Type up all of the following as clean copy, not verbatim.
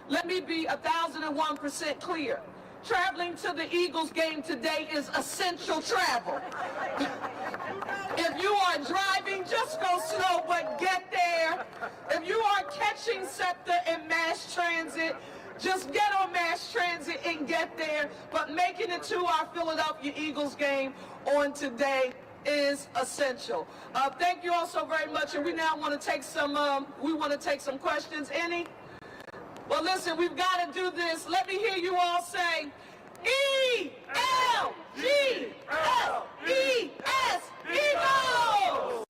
Let me be 1,001% clear. Traveling to the Eagles game today is essential travel. If you are driving, just go slow, but get there. If you are catching SEPTA and mass transit, just get on mass transit and get there. But making it to our Philadelphia Eagles game on today is essential. Thank you all so very much, and we now want to take some questions. Any? Well, listen, we've got to do this. Let me hear you all say, E-L-G-L-E-S, Eagles!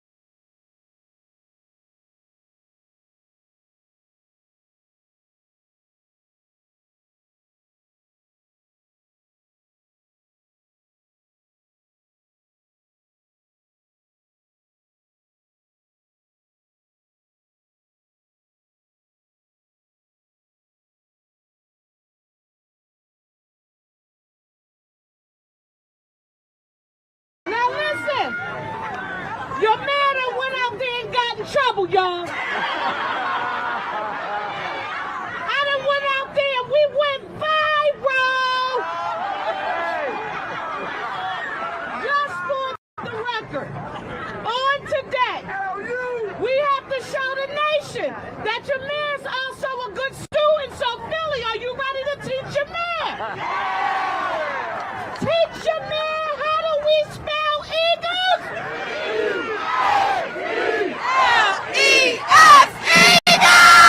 Now listen, your man that went out there and got in trouble, y'all. I done went out there and we went viral. Just for the record, on today, we have to show the nation that your man's also a good student. So Philly, are you ready to teach your man? Teach your man how do we spell Eagles? E-L-E-S, Eagles!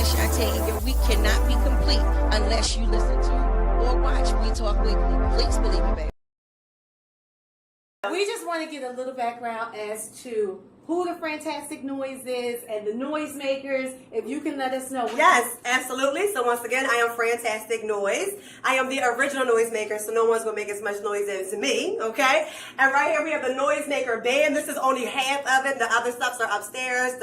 Shantae, your week cannot be complete unless you listen to or watch We Talk Weekly. Please believe me, baby. We just want to get a little background as to who the Fantastic Noise is and the noisemakers. If you can let us know. Yes, absolutely. So once again, I am Fantastic Noise. I am the original noisemaker, so no one's going to make as much noise as me, okay? And right here we have the Noisemaker Band. This is only half of it. The other stuffs are upstairs.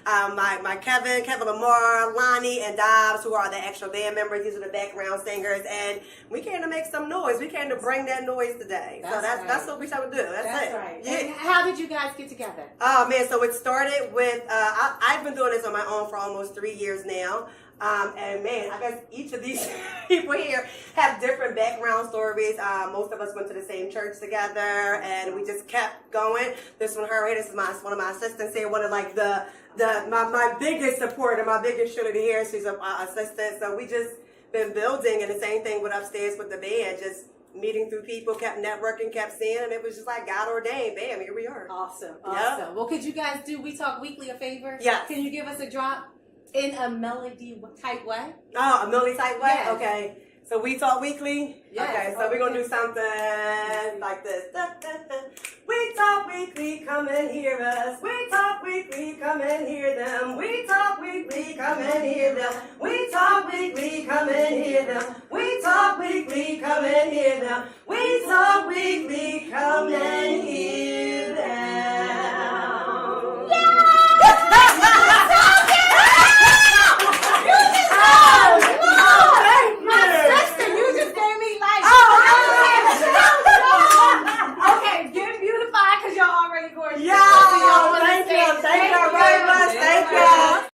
My Kevin Lamar, Lonnie, and Dobbs, who are the actual band members. These are the background singers. And we came to make some noise. We came to bring that noise today. That's what we try to do. That's it. Right. Yeah. And how did you guys get together? Oh man, so it started with, I've been doing this on my own for almost 3 years now. And man, I guess each of these people here have different background stories. Most of us went to the same church together, and we just kept going. This one, this is one of my assistants here, one of like my biggest supporter, my biggest shooter here. She's an assistant. So we just been building, and the same thing with upstairs with the band, just meeting through people, kept networking, kept seeing, and it was just like God ordained. Bam, here we are. Awesome. Yep. Well, could you guys do We Talk Weekly a favor? Yes. Can you give us a drop in a melody type way? Oh, a melody type way? Yes. Okay. So We Talk Weekly? Yes. Okay, so we're going to do something like this. We talk weekly, come and hear us. We talk weekly, come and hear them. We talk weekly, come and hear them. We talk weekly, come and hear them. We talk weekly, come and hear them. We talk weekly, come and hear them. Okay, get beautified because y'all already gorgeous. Yeah, thank you. Thank you very much. Thank you.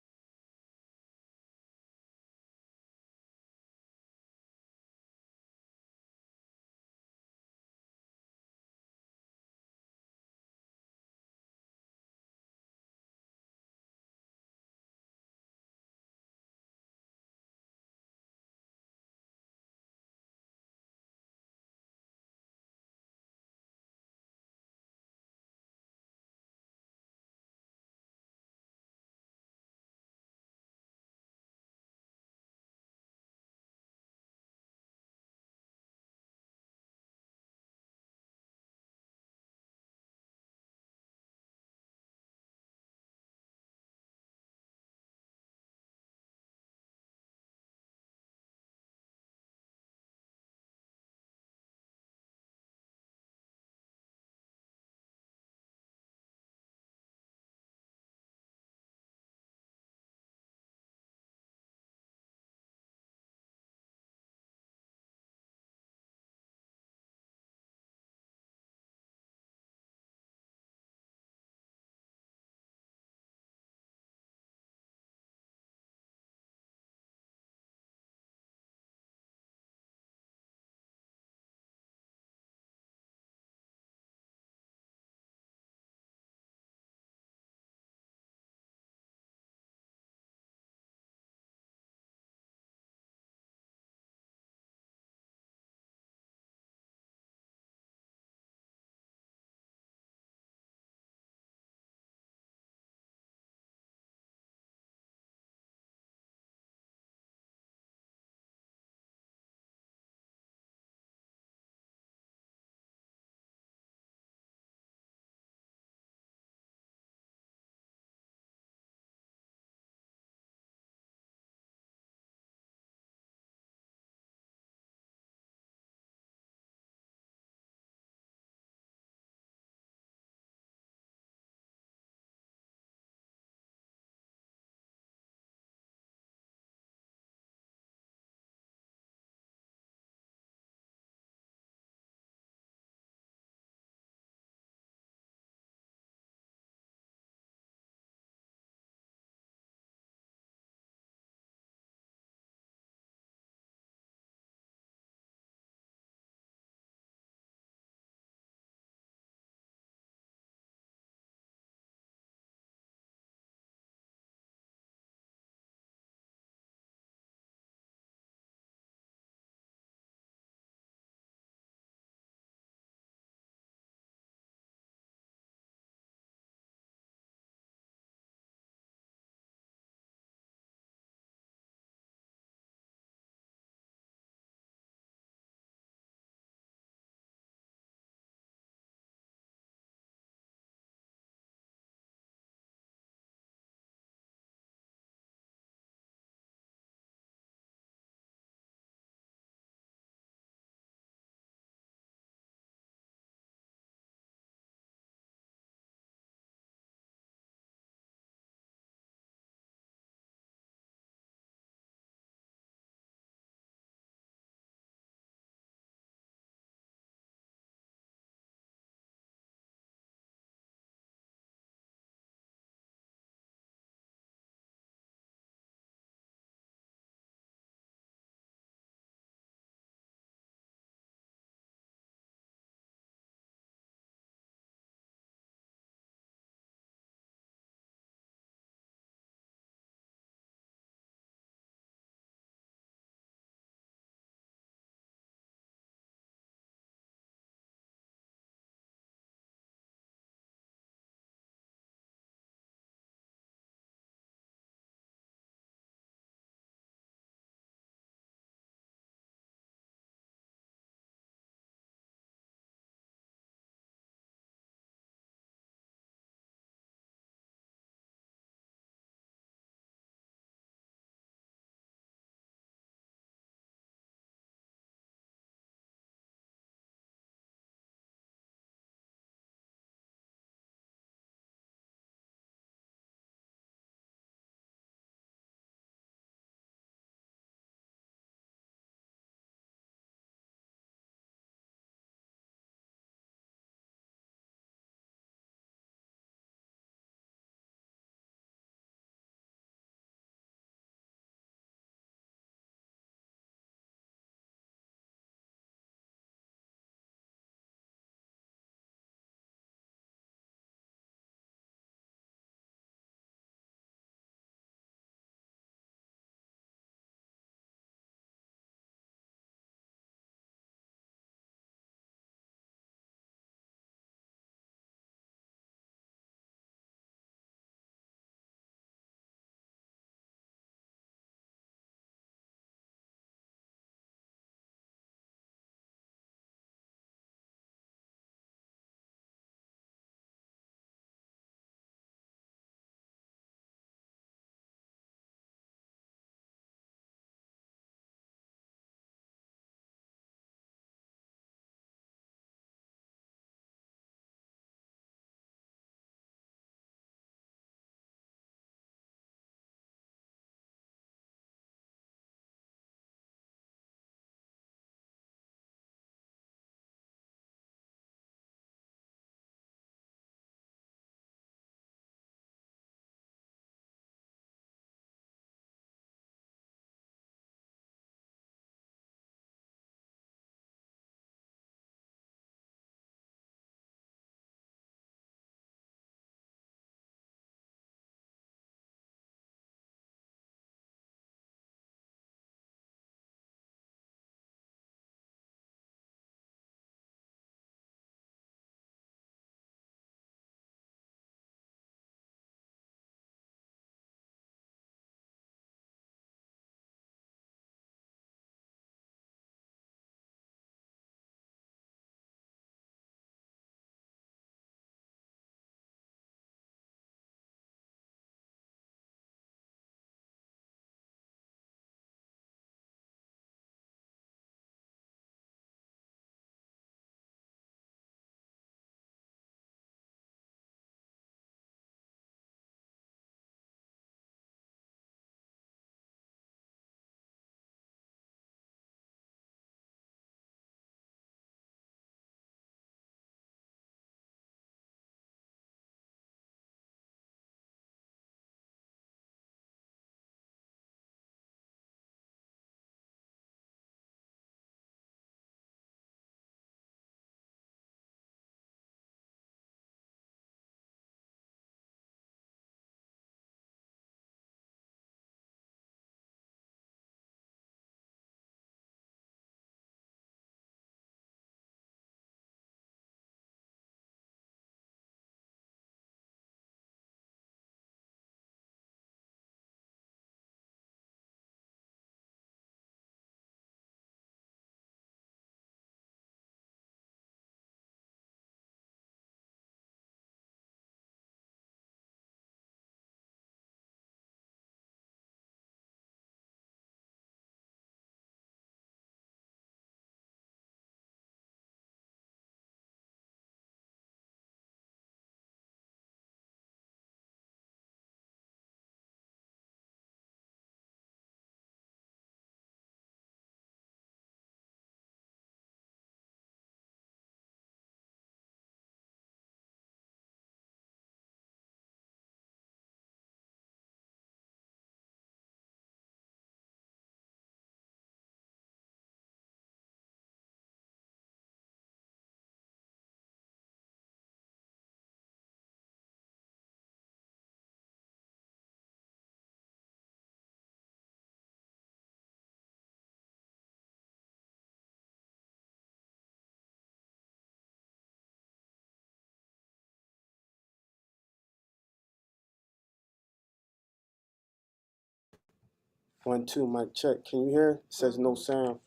1, 2, mic check. Can you hear? It says no sound.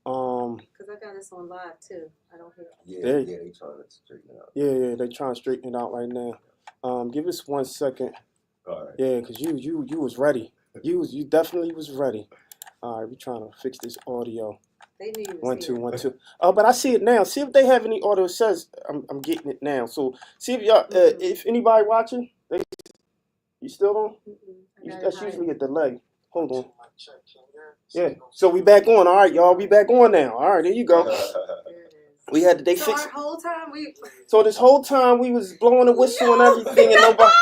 Because I got this on live too. I don't hear. They trying to straighten it out. Yeah, they trying to straighten it out right now. Give us 1 second. All right. Yeah, cause you was ready. You definitely was ready. All right, we trying to fix this audio. They knew you was 1, here. 2, 1, 2. But I see it now. See if they have any audio. It says I'm getting it now. So see if y'all if anybody watching, you still on? That's usually a delay. Hold on. Yeah. So we back on. All right, y'all. We back on now. All right, there you go. We had they So fix. our whole time So this whole time we was blowing the whistle and everything, and nobody.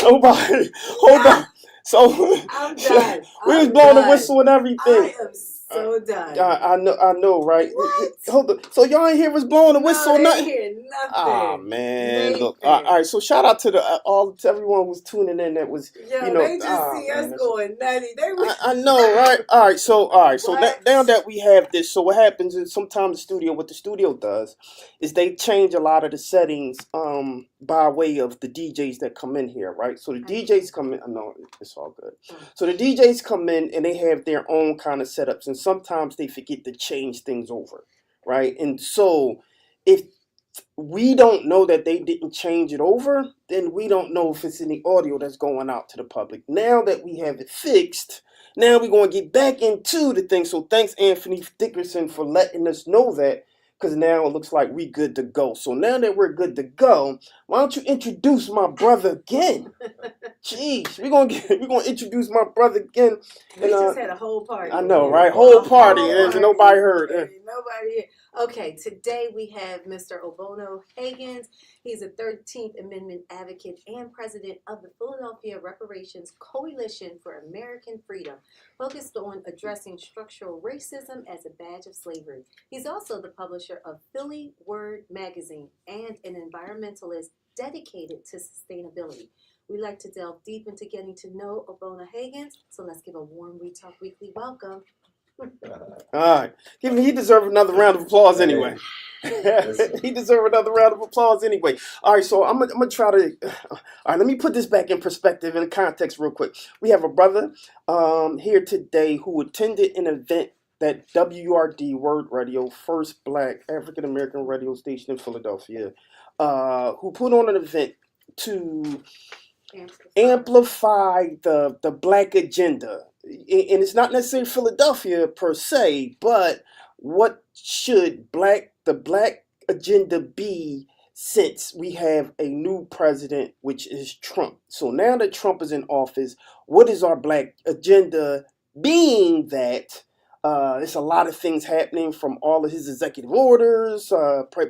Hold on. So I'm done. we was I'm blowing the done. whistle and everything. I am so done. I know, right? What? Hold on. So y'all ain't hear us blowing the whistle, no, nothing? they hear nothing. Ah man, look. Nathan. All right. So shout out to to everyone who's tuning in. That was, Yo, you know, they just see us going nutty. I know, right? All right. So What? now that we have this, so what happens is sometimes what the studio does is they change a lot of the settings by way of the DJs that come in here, right? So the DJs come in. I know it's all good. So the DJs come in and they have their own kind of setups, and sometimes they forget to change things over, right? And so if we don't know that they didn't change it over, then we don't know if it's any audio that's going out to the public. Now that we have it fixed, now we're going to get back into the thing. So thanks, Anthony Dickerson, for letting us know that, because now it looks like we good to go. So now that we're good to go, why don't you introduce my brother again? Jeez, we're gonna introduce my brother again. We just had a whole party. I know, right? Whole party. There's nobody heard. Nobody here. Okay, today we have Mr. Ogbonna Hagins. He's a 13th Amendment advocate and president of the Philadelphia Reparations Coalition for American Freedom, focused on addressing structural racism as a badge of slavery. He's also the publisher of Philly Word magazine and an environmentalist dedicated to sustainability. We like to delve deep into getting to know Ogbonna Hagins, so let's give a warm We Talk Weekly welcome. All right. He deserves another round of applause anyway. He deserves another round of applause anyway. All right, so I'm gonna try to. All right, let me put this back in perspective and context real quick. We have a brother here today who attended an event that WRD Word Radio, first Black African American radio station in Philadelphia, who put on an event to amplify the Black agenda. And it's not necessarily Philadelphia per se, but what should the Black agenda be since we have a new president, which is Trump? So now that Trump is in office, what is our Black agenda, being that there's a lot of things happening from all of his executive orders.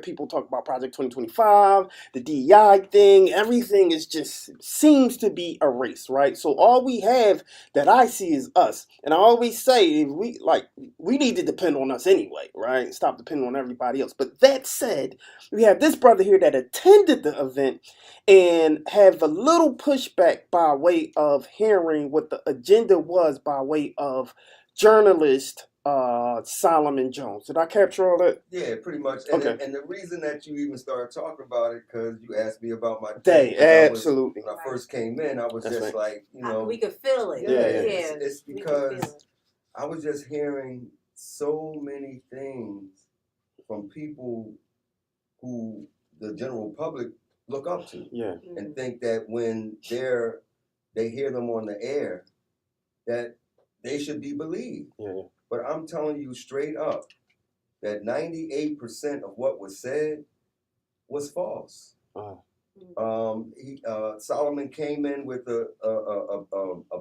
People talk about Project 2025, the DEI thing. Everything is just seems to be erased, right? So all we have that I see is us. And I always say we need to depend on us anyway, right? Stop depending on everybody else. But that said, we have this brother here that attended the event and have a little pushback by way of hearing what the agenda was by way of journalist Solomon Jones. Did I capture all that? Yeah, pretty much. Okay. And the reason that you even started talking about it, because you asked me about my day. Absolutely. When I first came in, I was just like, we could feel it. Yeah. It's because I was just hearing so many things from people who the general public look up to. Yeah. And think that when they hear them on the air, that they should be believed. Yeah. But I'm telling you straight up that 98% of what was said was false. Solomon came in with a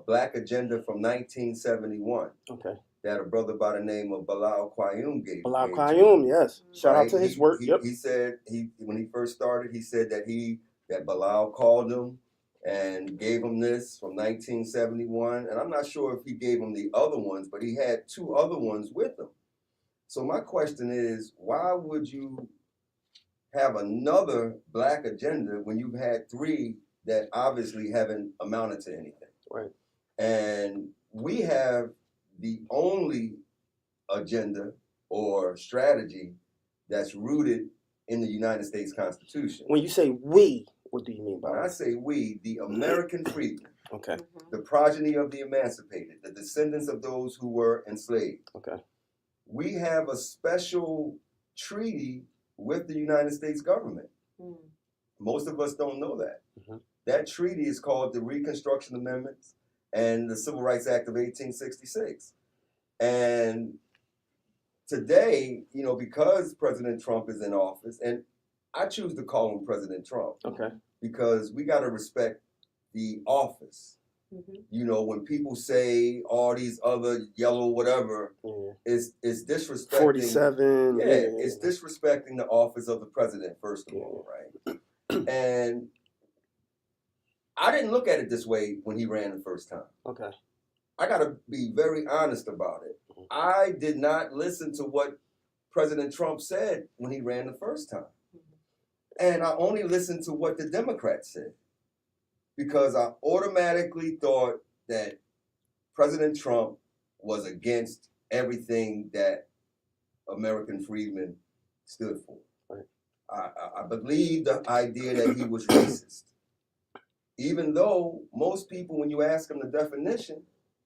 Black agenda from 1971. Okay. That a brother by the name of Bilal Qayyum gave. Bilal Qayyum, yes. Shout out to his work. He said when he first started, he said that Bilal called him and gave him this from 1971. And I'm not sure if he gave him the other ones, but he had 2 other ones with him. So my question is, why would you have another Black agenda when you've had 3 that obviously haven't amounted to anything? Right. And we have the only agenda or strategy that's rooted in the United States Constitution. When you say we, what do you mean by when that? I say we, the American freedmen. Okay. the progeny of the emancipated, the descendants of those who were enslaved. Okay. We have a special treaty with the United States government. Most of us don't know that. That treaty is called the Reconstruction Amendments and the Civil Rights Act of 1866. And today, you know, because President Trump is in office, and I choose to call him President Trump, Okay. because we got to respect the office. You know, when people say all these other yellow whatever, it's disrespecting. 47. Yeah, it's disrespecting the office of the president, first of all, right? And I didn't look at it this way when he ran the first time. Okay. I got to be very honest about it. I did not listen to what President Trump said when he ran the first time. And I only listened to what the Democrats said, because I automatically thought that President Trump was against everything that American freedmen stood for. Right. I believe the idea that he was racist. Even though most people, when you ask them the definition,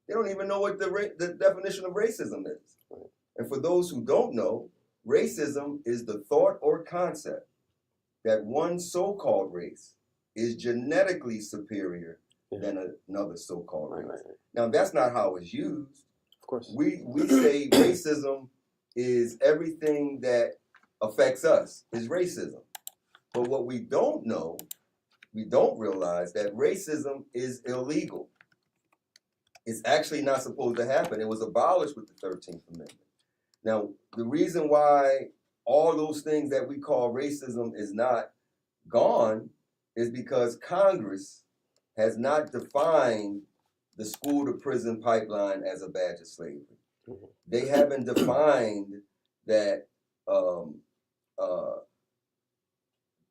they don't even know what the definition of racism is. Right. And for those who don't know, racism is the thought or concept that one so-called race is genetically superior than another so-called race. Right. Now, that's not how it's used. Of course. We say racism is everything that affects us is racism. But what we don't know, we don't realize that racism is illegal. It's actually not supposed to happen. It was abolished with the 13th Amendment. Now, the reason why all those things that we call racism is not gone is because Congress has not defined the school-to-prison pipeline as a badge of slavery. They haven't defined that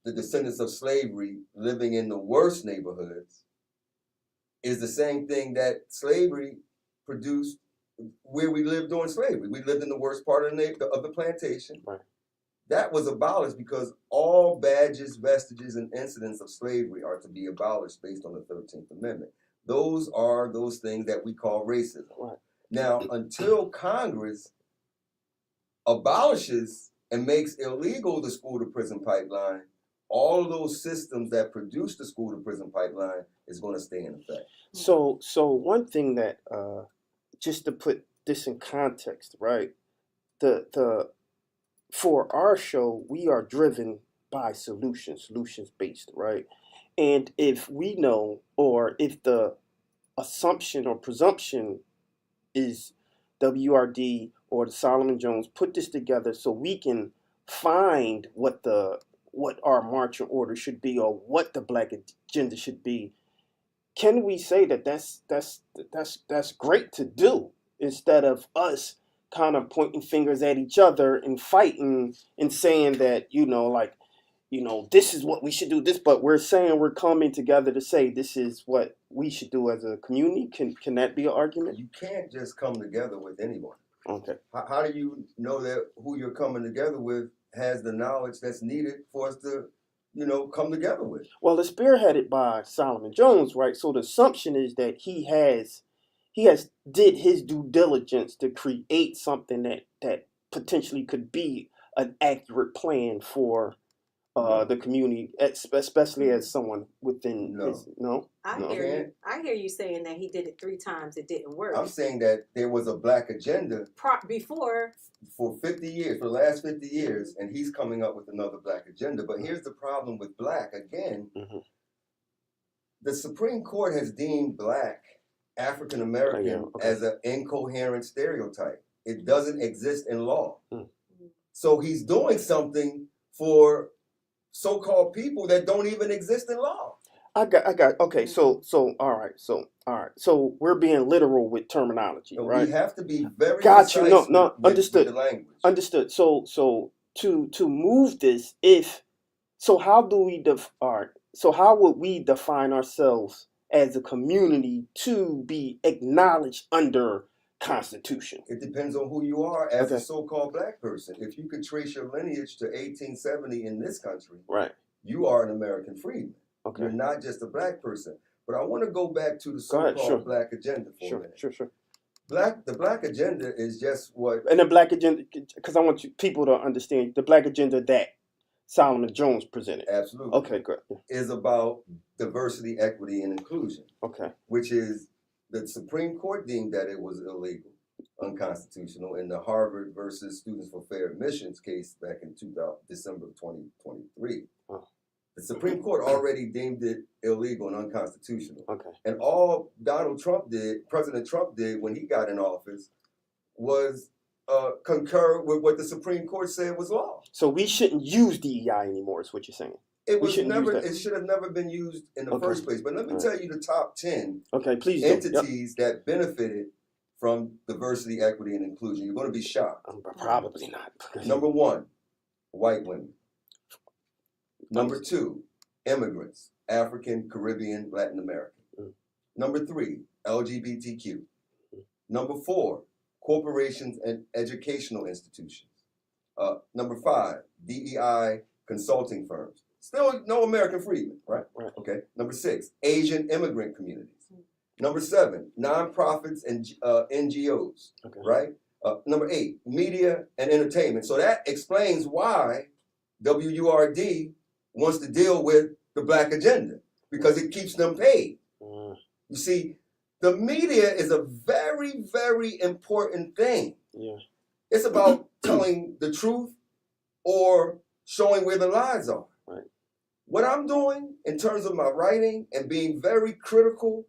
the descendants of slavery living in the worst neighborhoods is the same thing that slavery produced where we lived during slavery. We lived in the worst part of the plantation. Right. That was abolished because all badges, vestiges, and incidents of slavery are to be abolished based on the 13th Amendment. Those are those things that we call racism. Right. Now, until Congress abolishes and makes illegal the school-to-prison pipeline, all of those systems that produce the school-to-prison pipeline is going to stay in effect. So one thing that, just to put this in context, right? For our show, we are driven by solutions based, right? And if we know, or if the assumption or presumption is WRD or the Solomon Jones put this together so we can find what our marching order should be or what the black agenda should be, can we say that that's great to do instead of us kind of pointing fingers at each other and fighting and saying that, this is what we should do this, but we're saying we're coming together to say this is what we should do as a community? Can that be an argument? You can't just come together with anyone. Okay. How do you know that who you're coming together with has the knowledge that's needed for us to, come together with? Well, it's spearheaded by Solomon Jones, right? So the assumption is that he did his due diligence to create something that potentially could be an accurate plan for the community, especially as someone within his. No? I hear you saying that he did it 3 times. It didn't work. I'm saying that there was a black agenda before for 50 years, for the last 50 years, and he's coming up with another black agenda. But here's the problem with black again. The Supreme Court has deemed black African American as an incoherent stereotype. It doesn't exist in law. So he's doing something for so-called people that don't even exist in law. I got. Okay, so all right. So we're being literal with terminology, right? We have to be very got you. No, with understood. the language. Understood. So to move this, how would we define ourselves as a community to be acknowledged under Constitution? It depends on who you are as a so-called black person. If you could trace your lineage to 1870 in this country, right, you are an American freedman. Okay. You're not just a black person. But I want to go back to the Go ahead, so-called sure. black agenda for a Sure, minute. sure. The black agenda is just what And the black agenda, because I want people to understand the black agenda that Solomon Jones presented. absolutely Okay, good. is about diversity, equity, and inclusion, Okay. which is the Supreme Court deemed that it was illegal, unconstitutional in the Harvard versus Students for Fair Admissions case back in December of 2023. Oh. The Supreme Court already deemed it illegal and unconstitutional. Okay. And all President Trump did when he got in office was concur with what the Supreme Court said was law. So we shouldn't use DEI anymore, is what you're saying. It We was shouldn't never. use that. It should have never been used in the Okay. first place. But let me All right. tell you the top 10 Okay, please do. Yep. entities that benefited from diversity, equity, and inclusion. You're going to be shocked. Probably not. Number 1, white women. Number 2, immigrants, African, Caribbean, Latin American. Mm. Number 3, LGBTQ. Number 4, corporations and educational institutions. Number 5, DEI consulting firms. Still no American freedmen, right? Right. Okay. Number 6, Asian immigrant communities. Number 7, nonprofits and NGOs, Okay. right? Number 8, media and entertainment. So that explains why WURD wants to deal with the black agenda, because it keeps them paid. Mm, You see, the media is a very, very important thing. yeah. It's about telling the truth or showing where the lies are. Right. What I'm doing in terms of my writing and being very critical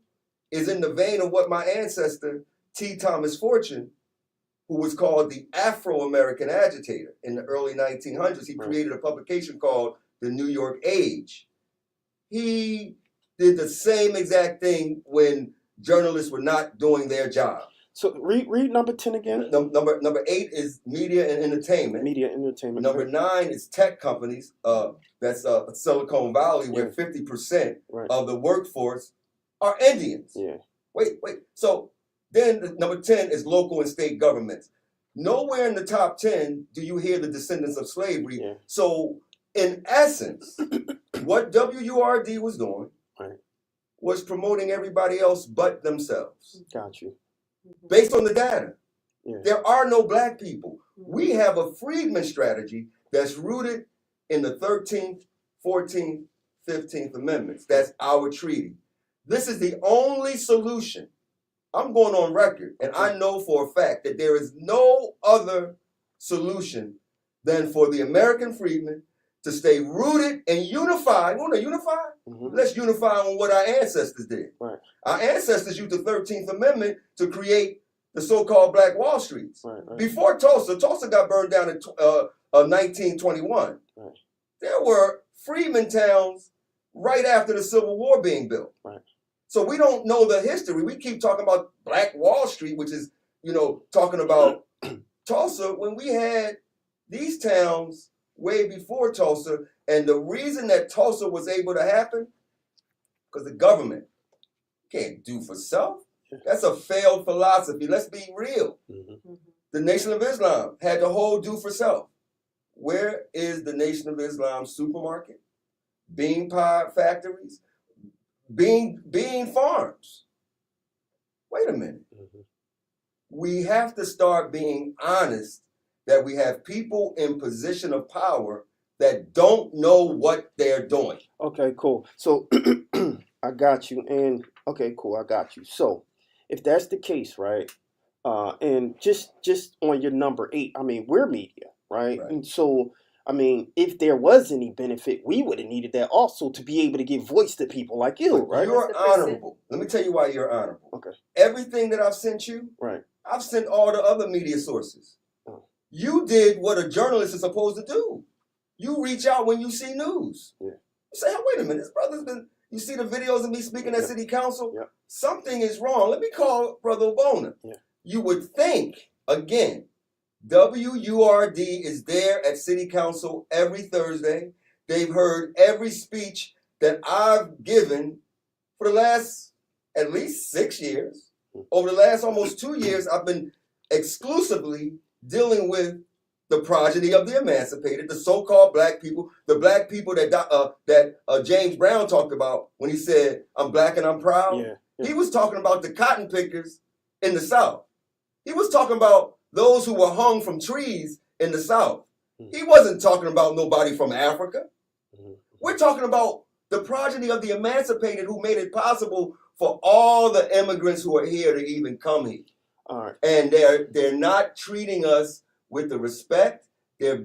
is in the vein of what my ancestor, T. Thomas Fortune, who was called the Afro-American agitator in the early 1900s, he Right. created a publication called the New York Age. He did the same exact thing when journalists were not doing their job. So read number 10 again. Number 8 is media and entertainment. Media entertainment. Number 9 is tech companies. That's Silicon Valley, where Yeah. 50% Right. of the workforce are Indians. Yeah. Wait. So then number 10 is local and state governments. Nowhere in the top 10 do you hear the descendants of slavery. Yeah. So in essence, what WURD was doing Right. was promoting everybody else but themselves. Got you. Based on the data. Yeah. There are no black people. We have a freedman strategy that's rooted in the 13th, 14th, 15th Amendments. That's our treaty. This is the only solution. I'm going on record, and I know for a fact that there is no other solution than for the American freedmen to stay rooted and unified. Want to unify? Mhm. Let's unify on what our ancestors did. Right. Our ancestors used the 13th Amendment to create the so-called Black Wall Streets. Right. Before Tulsa got burned down in 1921. Right. There were freedmen towns right after the Civil War being built. Right. So we don't know the history. We keep talking about Black Wall Street, which is, talking about Tulsa, when we had these towns way before Tulsa. And the reason that Tulsa was able to happen, because the government can't do for self. That's a failed philosophy. Let's be real. Mm-hmm. The Nation of Islam had the whole do for self. Where is the Nation of Islam supermarket? Bean pie factories? Bean farms? Wait a minute. Mm-hmm. We have to start being honest that we have people in position of power that don't know what they're doing. Okay, cool. So I got you. And okay, cool. I got you. So if that's the case, right? And just on your number 8, I mean, we're media, right? And so, I mean, if there was any benefit, we would have needed that also to be able to give voice to people like you, right? You're honorable. Let me tell you why you're honorable. Okay. Everything that I've sent you, Right. I've sent all the other media sources. Oh. You did what a journalist is supposed to do. You reach out when you see news. Yeah. You say, hey, wait a minute, this brother's been, you see the videos of me speaking at city council? Yeah. Something is wrong. Let me call Brother Ogbonna. Yeah. You would think, again, WURD is there at city council every Thursday. They've heard every speech that I've given for the last at least 6 years. Over the last almost 2 years, I've been exclusively dealing with the progeny of the emancipated, the so-called black people, the black people that James Brown talked about when he said, "I'm black and I'm proud." Yeah, yeah. He was talking about the cotton pickers in the South. He was talking about those who were hung from trees in the South. He wasn't talking about nobody from Africa. We're talking about the progeny of the emancipated who made it possible for all the immigrants who are here to even come here. All right. And they're not treating us with the respect. They're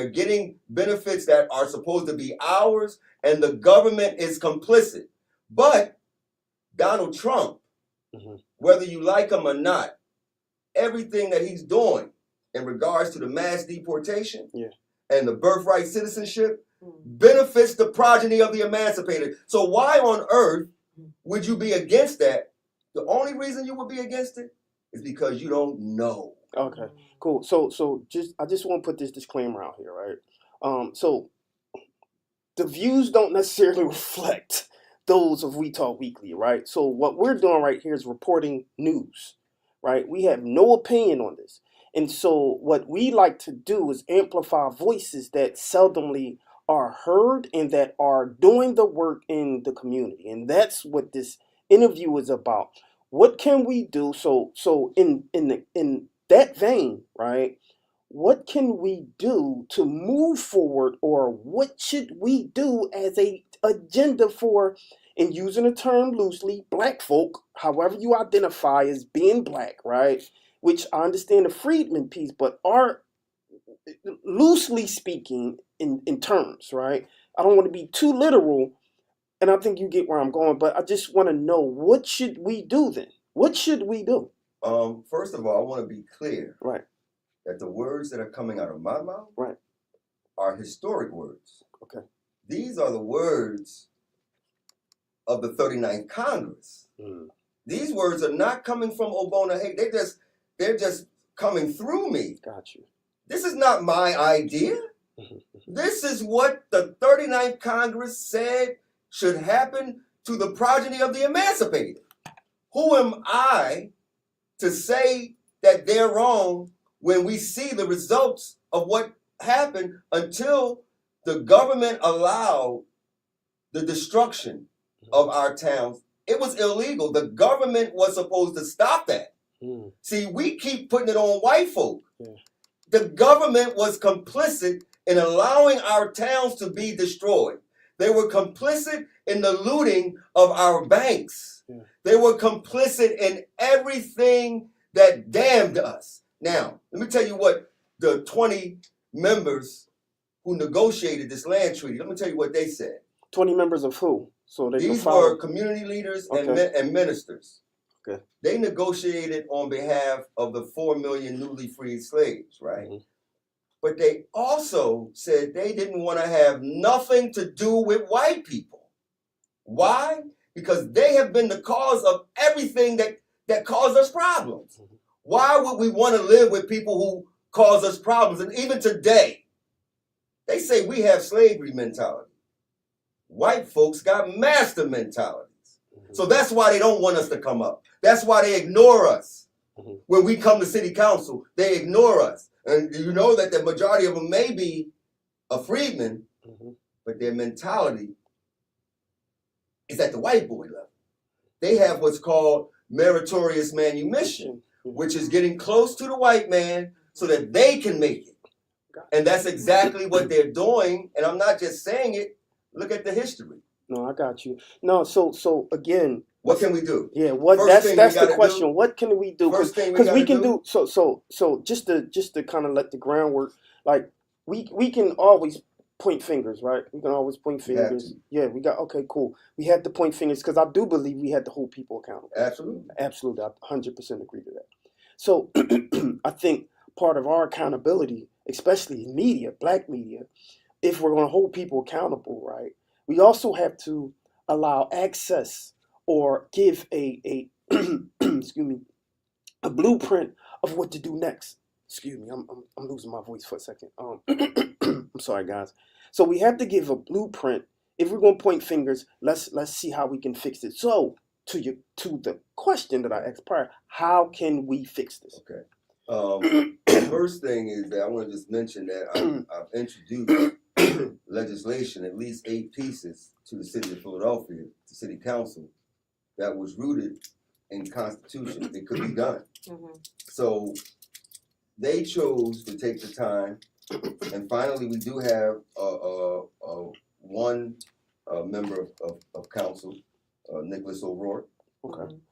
getting benefits that are supposed to be ours, and the government is complicit. But Donald Trump, whether you like him or not, everything that he's doing in regards to the mass deportation and the birthright citizenship benefits the progeny of the emancipated. So why on earth would you be against that? The only reason you would be against it is because you don't know. Okay, cool. So I just want to put this disclaimer out here, right? So the views don't necessarily reflect those of We Talk Weekly, right? So what we're doing right here is reporting news, right? We have no opinion on this. And so what we like to do is amplify voices that seldomly are heard and that are doing the work in the community. And that's what this interview is about. What can we do? So in that vein, right? What can we do to move forward, or what should we do as a agenda for, and using the term loosely, black folk, however you identify as being black, right? Which I understand the freedman piece, but are loosely speaking in terms, right? I don't want to be too literal, and I think you get where I'm going, but I just want to know, what should we do then? What should we do? First of all, I want to be clear, right, that the words that are coming out of my mouth, right, are historic words. Okay. These are the words of the 39th Congress. These words are not coming from Ogbonna. Hey, they're just coming through me. Got you. This is not my idea. This is what the 39th Congress said should happen to the progeny of the emancipated. Who am I to say that they're wrong when we see the results of what happened until the government allowed the destruction of our towns? It was illegal. The government was supposed to stop that. See, we keep putting it on white folk. The government was complicit in allowing our towns to be destroyed. They were complicit in the looting of our banks. They were complicit in everything that damned us. Now, let me tell you what the 20 members who negotiated this land treaty, let me tell you what they said. 20 members of who? So they These were community leaders and ministers. Okay. They negotiated on behalf of the 4 million newly freed slaves, right? But they also said they didn't want to have nothing to do with white people. Why? Because they have been the cause of everything that caused us problems. Why would we want to live with people who cause us problems? And even today, they say we have slavery mentality. White folks got master mentalities. So that's why they don't want us to come up. That's why they ignore us. When we come to city council, they ignore us. And you know that the majority of them may be a freedman, but their mentality is at the white boy level. They have what's called meritorious manumission, which is getting close to the white man so that they can make it. And that's exactly what they're doing. And I'm not just saying it. Look at the history. No, I got you. No, so again, what can we do? Yeah, that's the question. What can we do? Because we can do so just to kind of let the groundwork, like we can always point fingers, right? We can always point fingers. Yeah, we got, okay, cool. We had to point fingers because I do believe we had to hold people accountable. Absolutely. Absolutely. I 100% agree to that. So I think part of our accountability, especially in media, black media, if we're going to hold people accountable, right, we also have to allow access or give a excuse me, a blueprint of what to do next. Excuse me, I'm losing my voice for a second. I'm sorry, guys. So we have to give a blueprint. If we're going to point fingers, let's see how we can fix it. So to the question that I asked prior, how can we fix this? Okay. first thing is that I want to just mention that I've introduced legislation, at least 8 pieces, to the city of Philadelphia, to city council, that was rooted in Constitution. It could be done. So they chose to take the time, and finally we do have one member of council, Nicholas O'Rourke,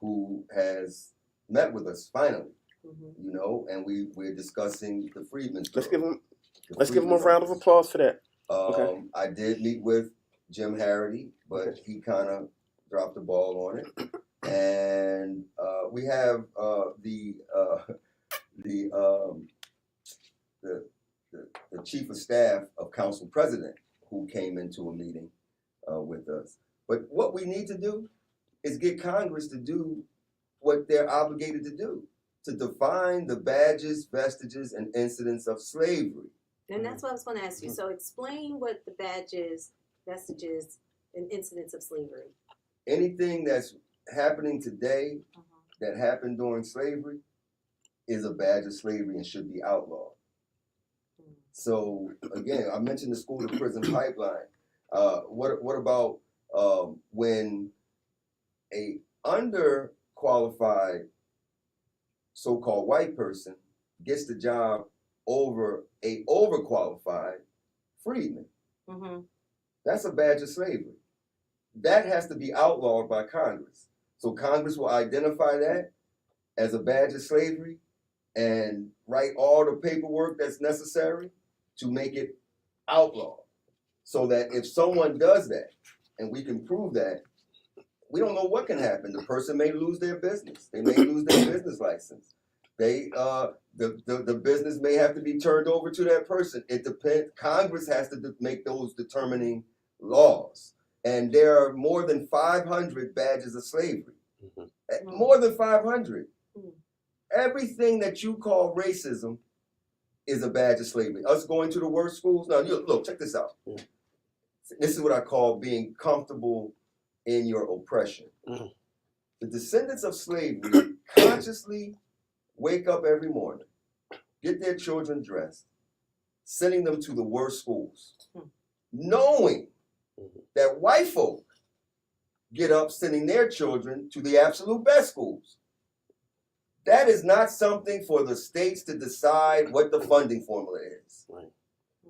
who has met with us finally. You know, and we're discussing the Freedmen's Bureau. Let's give him a round of applause for that. I did meet with Jim Harity, but he kind of dropped the ball on it. And we have the chief of staff of council president who came into a meeting with us. But what we need to do is get Congress to do what they're obligated to do, to define the badges, vestiges, and incidents of slavery. And that's what I was going to ask you. So explain what the badges, vestiges, and incidents of slavery. Anything that's happening today that happened during slavery is a badge of slavery and should be outlawed. So again, I mentioned the school to prison pipeline. What about when a underqualified so-called white person gets the job over a overqualified freedman? That's a badge of slavery. That has to be outlawed by Congress. So Congress will identify that as a badge of slavery and write all the paperwork that's necessary to make it outlawed. So that if someone does that, and we can prove that, we don't know what can happen. The person may lose their business. They may lose their business license. The business may have to be turned over to that person. It depends. Congress has to make those determining laws. And there are more than 500 badges of slavery. More than 500. Everything that you call racism is a badge of slavery. Us going to the worst schools. Now, look, check this out. This is what I call being comfortable in your oppression. The descendants of slavery consciously wake up every morning, get their children dressed, sending them to the worst schools, knowing that white folk get up sending their children to the absolute best schools. That is not something for the states to decide what the funding formula is.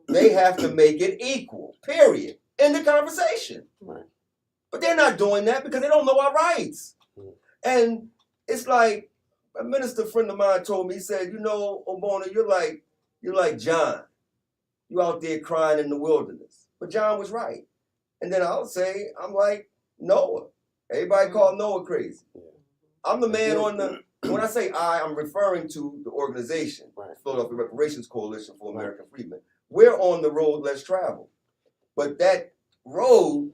They have to make it equal, period. End the conversation. But they're not doing that because they don't know our rights. And it's like, a minister friend of mine told me, he said, you know, Ogbonna, you're like John. You out there crying in the wilderness. But John was right. And then I'll say, I'm like Noah. Everybody called Noah crazy. I'm the man on the, when I say I'm referring to the organization, Philadelphia Reparations Coalition for American Freedmen. We're on the road less traveled. But that road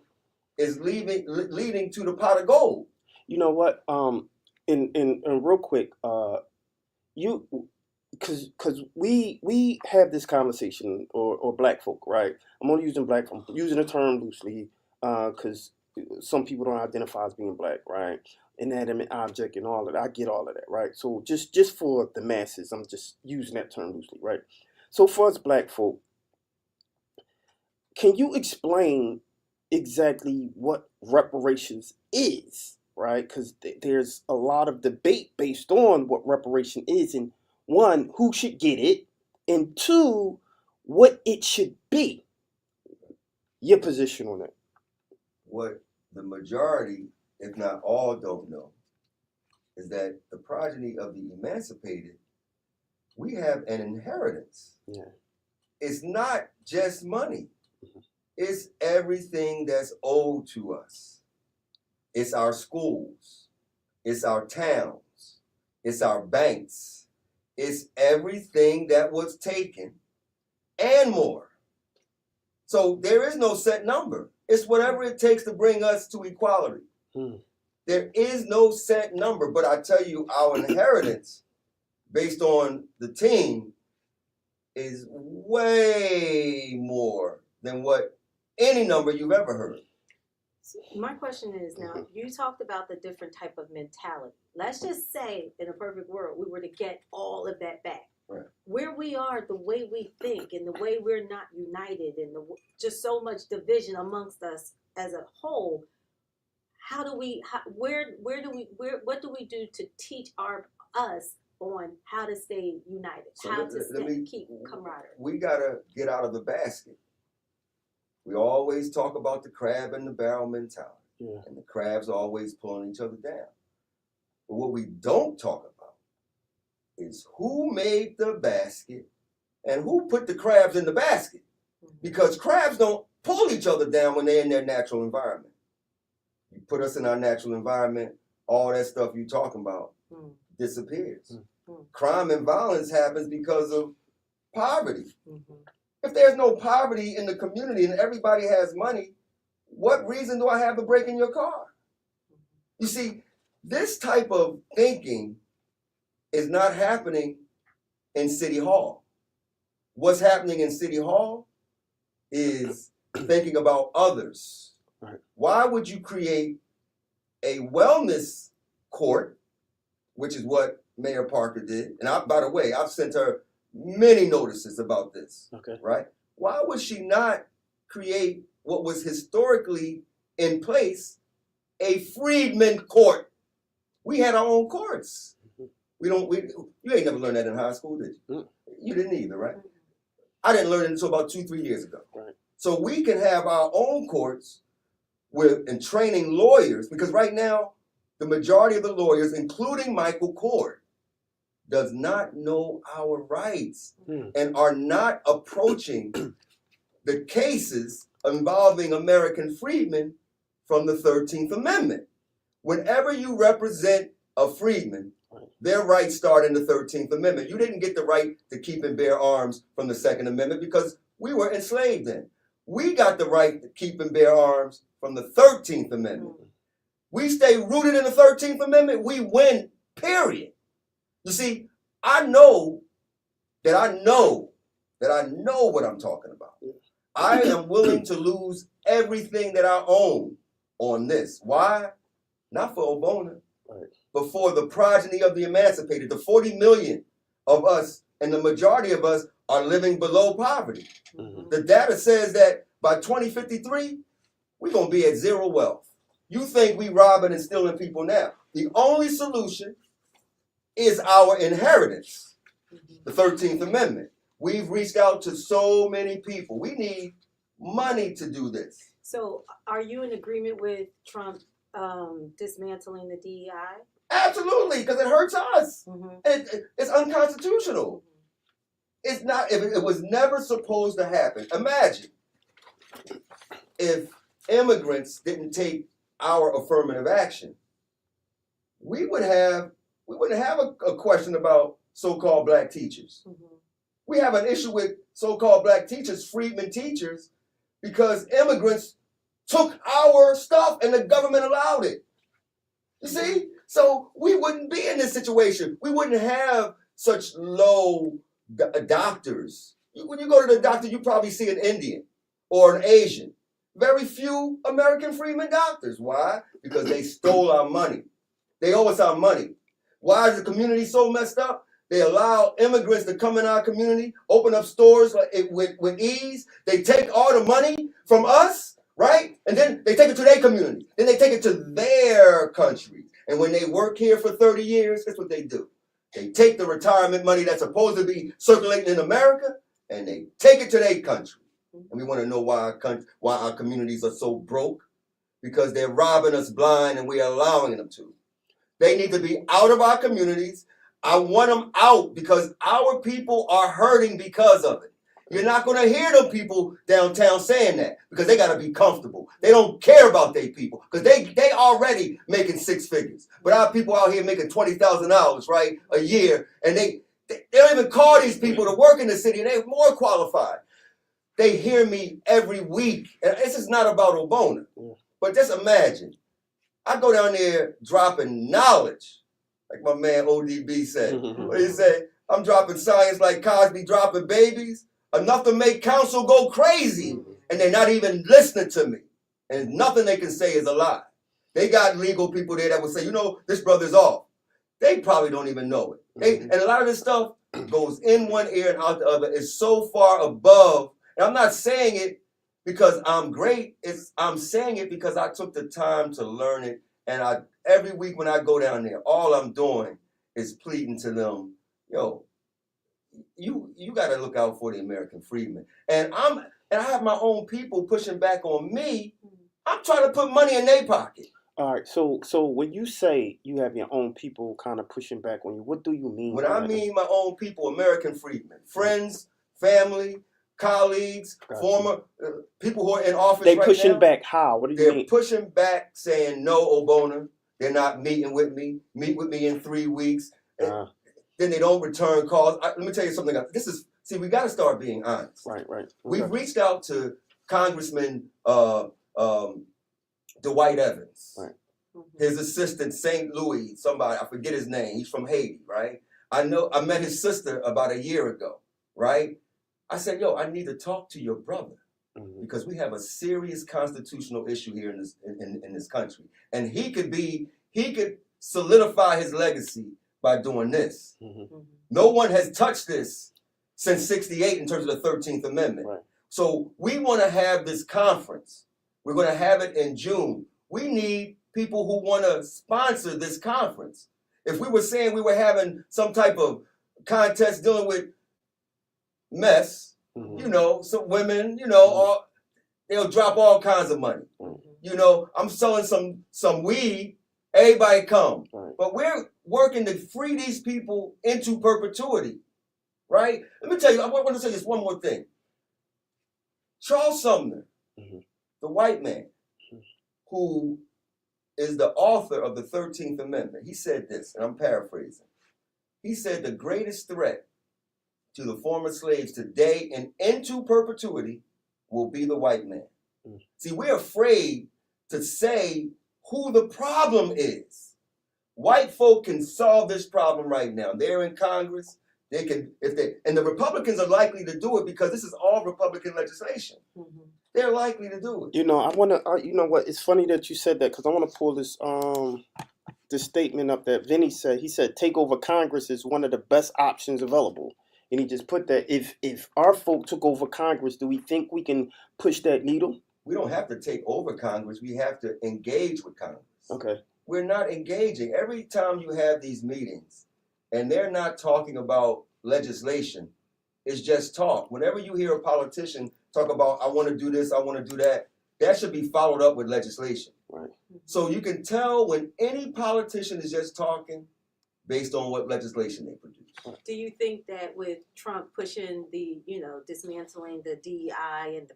is leading to the pot of gold. You know what? And real quick, because we have this conversation, or black folk, right? I'm only using black folk, using the term loosely, because some people don't identify as being black, right? Inanimate object and all of that. I get all of that, right? So just for the masses, I'm just using that term loosely, right? So for us black folk, can you explain exactly what reparations is, right? Because there's a lot of debate based on what reparation is, and one, who should get it, and two, what it should be. Your position on that? What the majority, if not all, don't know is that the progeny of the emancipated, we have an inheritance. It's not just money. It's everything that's owed to us. It's our schools. It's our towns. It's our banks. It's everything that was taken and more. So there is no set number. It's whatever it takes to bring us to equality. There is no set number, but I tell you, our inheritance, based on the team, is way more than what any number you've ever heard. So my question is, now, you talked about the different type of mentality. Let's just say, in a perfect world, we were to get all of that back. Right. Where we are, the way we think, and the way we're not united, and just so much division amongst us as a whole. How do we? What do we do to teach us on how to stay united? So how to keep camaraderie? We gotta get out of the basket. We always talk about the crab in the barrel mentality, and the crabs are always pulling each other down. But what we don't talk about is who made the basket and who put the crabs in the basket. Because crabs don't pull each other down when they're in their natural environment. You put us in our natural environment, all that stuff you're talking about disappears. Crime and violence happens because of poverty. If there's no poverty in the community and everybody has money, what reason do I have to break in your car? You see, this type of thinking is not happening in City Hall. What's happening in City Hall is thinking about others. Right. Why would you create a wellness court, which is what Mayor Parker did? And by the way, I've sent her many notices about this. Okay. Right? Why would she not create what was historically in place, a freedmen court? We had our own courts. You ain't never learned that in high school, did you? You didn't either, right? I didn't learn it until about 2-3 years ago. Right. So we can have our own courts and training lawyers, because right now, the majority of the lawyers, including Michael Cord, does not know our rights and are not approaching the cases involving American freedmen from the 13th Amendment. Whenever you represent a freedman, their rights start in the 13th Amendment. You didn't get the right to keep and bear arms from the Second Amendment because we were enslaved then. We got the right to keep and bear arms from the 13th Amendment. We stay rooted in the 13th Amendment, we win, period. You see, I know what I'm talking about. I am willing to lose everything that I own on this. Why? Not for Ogbonna, but for the progeny of the emancipated. The 40 million of us, and the majority of us, are living below poverty. The data says that by 2053, we're going to be at zero wealth. You think we robbing and stealing people now. The only solution is our inheritance, the 13th Amendment. We've reached out to so many people. We need money to do this. So are you in agreement with Trump dismantling the DEI? Absolutely, because it hurts us. It's unconstitutional. It's not. It was never supposed to happen. Imagine if immigrants didn't take our affirmative action. We wouldn't have a question about so-called black teachers. We have an issue with so-called black teachers, freedmen teachers, because immigrants took our stuff and the government allowed it. You see? So we wouldn't be in this situation. We wouldn't have such low doctors. When you go to the doctor, you probably see an Indian or an Asian. Very few American freedmen doctors. Why? Because they stole our money. They owe us our money. Why is the community so messed up? They allow immigrants to come in our community, open up stores with ease. They take all the money from us, right? And then they take it to their community. Then they take it to their country. And when they work here for 30 years, that's what they do. They take the retirement money that's supposed to be circulating in America, and they take it to their country. And we want to know why our communities are so broke. Because they're robbing us blind and we're allowing them to. They need to be out of our communities. I want them out because our people are hurting because of it. You're not going to hear them people downtown saying that because they got to be comfortable. They don't care about their people because they already making six figures. But our people out here making $20,000, right, a year, and they don't even call these people to work in the city, and they're more qualified. They hear me every week, and this is not about Ogbonna, but just imagine, I go down there dropping knowledge, like my man ODB said. What did he say? I'm dropping science like Cosby dropping babies. Enough to make council go crazy. And they're not even listening to me. And nothing they can say is a lie. They got legal people there that will say, you know, this brother's off. They probably don't even know it. And a lot of this stuff goes in one ear and out the other is so far above. And I'm not saying it because I'm great. I'm saying it because I took the time to learn it. And every week when I go down there, all I'm doing is pleading to them, yo, you got to look out for the American freedmen. And I have my own people pushing back on me. I'm trying to put money in their pocket. All right, so when you say you have your own people kind of pushing back on you, what do you mean? When I mean my own people, American freedmen, friends, family, colleagues, former people who are in office they right pushing now, back how? What do you they're mean? pushing back saying, no, Ogbonna, they're not meeting with me. Meet with me in 3 weeks. Then they don't return calls. Let me tell you something. We got to start being honest. Right. We've reached out to Congressman Dwight Evans, right. His assistant, St. Louis, somebody, I forget his name. He's from Haiti, right? I met his sister about a year ago, right? I said, yo, I need to talk to your brother because we have a serious constitutional issue here in this country. And he could solidify his legacy by doing this. No one has touched this since '68 in terms of the 13th Amendment. Right. So we want to have this conference. We're going to have it in June. We need people who want to sponsor this conference. If we were saying we were having some type of contest dealing with mess, some women, they'll drop all kinds of money. I'm selling some weed, everybody come. Right. But we're working to free these people into perpetuity, right? Let me tell you, I want to say this one more thing. Charles Sumner, the white man, who is the author of the 13th Amendment, he said this, and I'm paraphrasing. He said the greatest threat to the former slaves today and into perpetuity will be the white man. See, we're afraid to say who the problem is. White folk can solve this problem right now. They're in Congress. They can, and the Republicans are likely to do it because this is all Republican legislation. They're likely to do it. I want to. You know what? It's funny that you said that because I want to pull this statement up that Vinny said. He said, "Take over Congress is one of the best options available." And he just put that if our folk took over Congress, do we think we can push that needle? We don't have to take over Congress. We have to engage with Congress. Okay. We're not engaging. Every time you have these meetings and they're not talking about legislation, it's just talk. Whenever you hear a politician talk about, I want to do this, I want to do that, that should be followed up with legislation. Right. So you can tell when any politician is just talking based on what legislation they produce. Do you think that with Trump pushing the, dismantling the DEI and the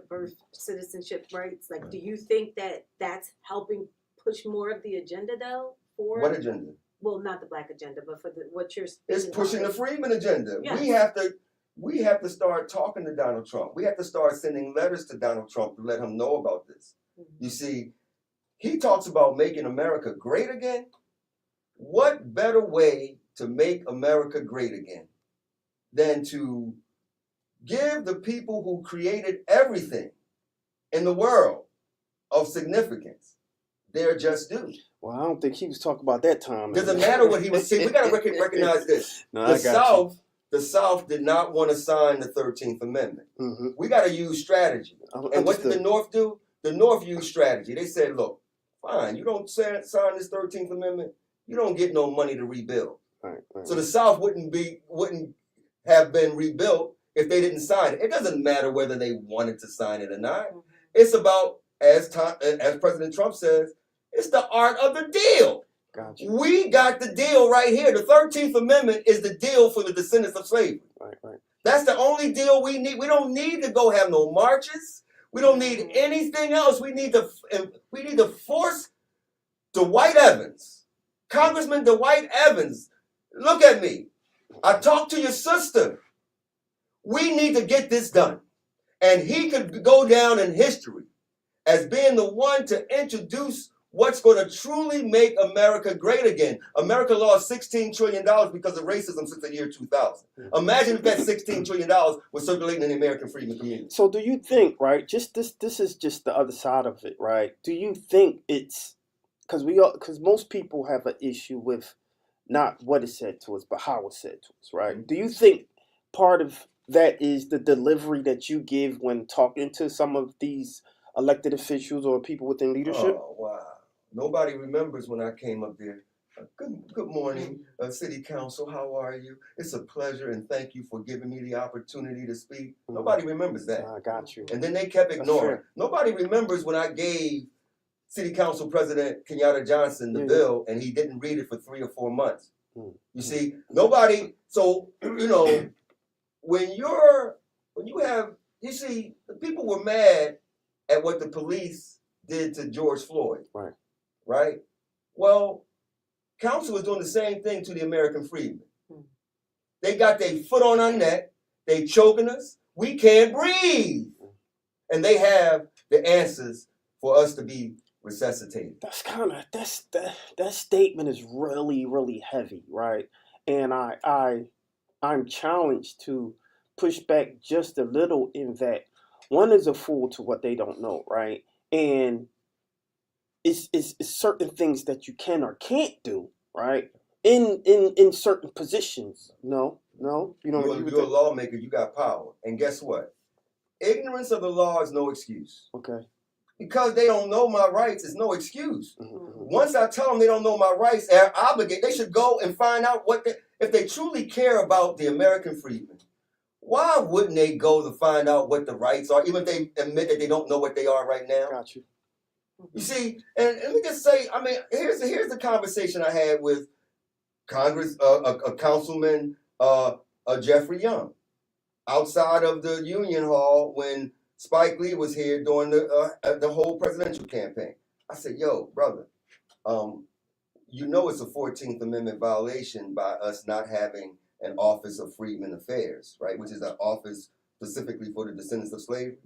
birth citizenship rights, do you think that that's helping push more of the agenda though? For what agenda? Well, not the black agenda, but for what you're. It's pushing the freedmen agenda. Yes. We have to start talking to Donald Trump. We have to start sending letters to Donald Trump to let him know about this. You see, he talks about making America great again. What better way to make America great again than to give the people who created everything in the world of significance their just due? Well, I don't think he was talking about that time. Doesn't matter what he was saying. We got to recognize this. No, The South did not want to sign the 13th Amendment. We got to use strategy. And what did the North do? The North used strategy. They said, look, fine, you don't sign this 13th Amendment, you don't get no money to rebuild. Right. So the South wouldn't have been rebuilt if they didn't sign it. It doesn't matter whether they wanted to sign it or not. It's about, as President Trump says, it's the art of the deal. Gotcha. We got the deal right here. The 13th Amendment is the deal for the descendants of slavery. Right. That's the only deal we need. We don't need to go have no marches. We don't need anything else. We need to force Dwight Evans, Congressman Dwight Evans. Look at me. I talked to your sister. We need to get this done. And he could go down in history as being the one to introduce what's going to truly make America great again. America lost $16 trillion because of racism since the year 2000. Imagine if that $16 trillion was circulating in the American freedom community. So do you think, right, just this is just the other side of it, right? Do you think it's, because most people have an issue with not what is said to us, but how it's said to us, right? Do you think part of that is the delivery that you give when talking to some of these elected officials or people within leadership? Oh, wow. Nobody remembers when I came up there. Good morning, City Council. How are you? It's a pleasure and thank you for giving me the opportunity to speak. Nobody remembers that. I got you. And then they kept ignoring. fair. Nobody remembers when I gave City Council President Kenyatta Johnson the bill and he didn't read it for 3 or 4 months. You see, nobody. So when you have, you see, the people were mad at what the police did to George Floyd. Right? Well, council is doing the same thing to the American freedmen. They got their foot on our neck. They choking us. We can't breathe. And they have the answers for us to be resuscitated. That statement is really, really heavy, right? And I'm challenged to push back just a little in that one is a fool to what they don't know, right? And it's certain things that you can or can't do, right? In certain positions. No, you don't agree with You're a that? lawmaker, you got power. And guess what? Ignorance of the law is no excuse. Okay. Because they don't know my rights is no excuse. Once I tell them they don't know my rights, they're obligated. They should go and find out if they truly care about the American freedmen. Why wouldn't they go to find out what the rights are, even if they admit that they don't know what they are right now? Got you. You see, and let me just say, I mean, here's the conversation I had with Congress, a councilman, Jeffrey Young, outside of the Union Hall when Spike Lee was here during the whole presidential campaign. I said, "Yo, brother, you know it's a 14th Amendment violation by us not having an Office of Freedmen Affairs, right? Which is an office specifically for the descendants of slavery.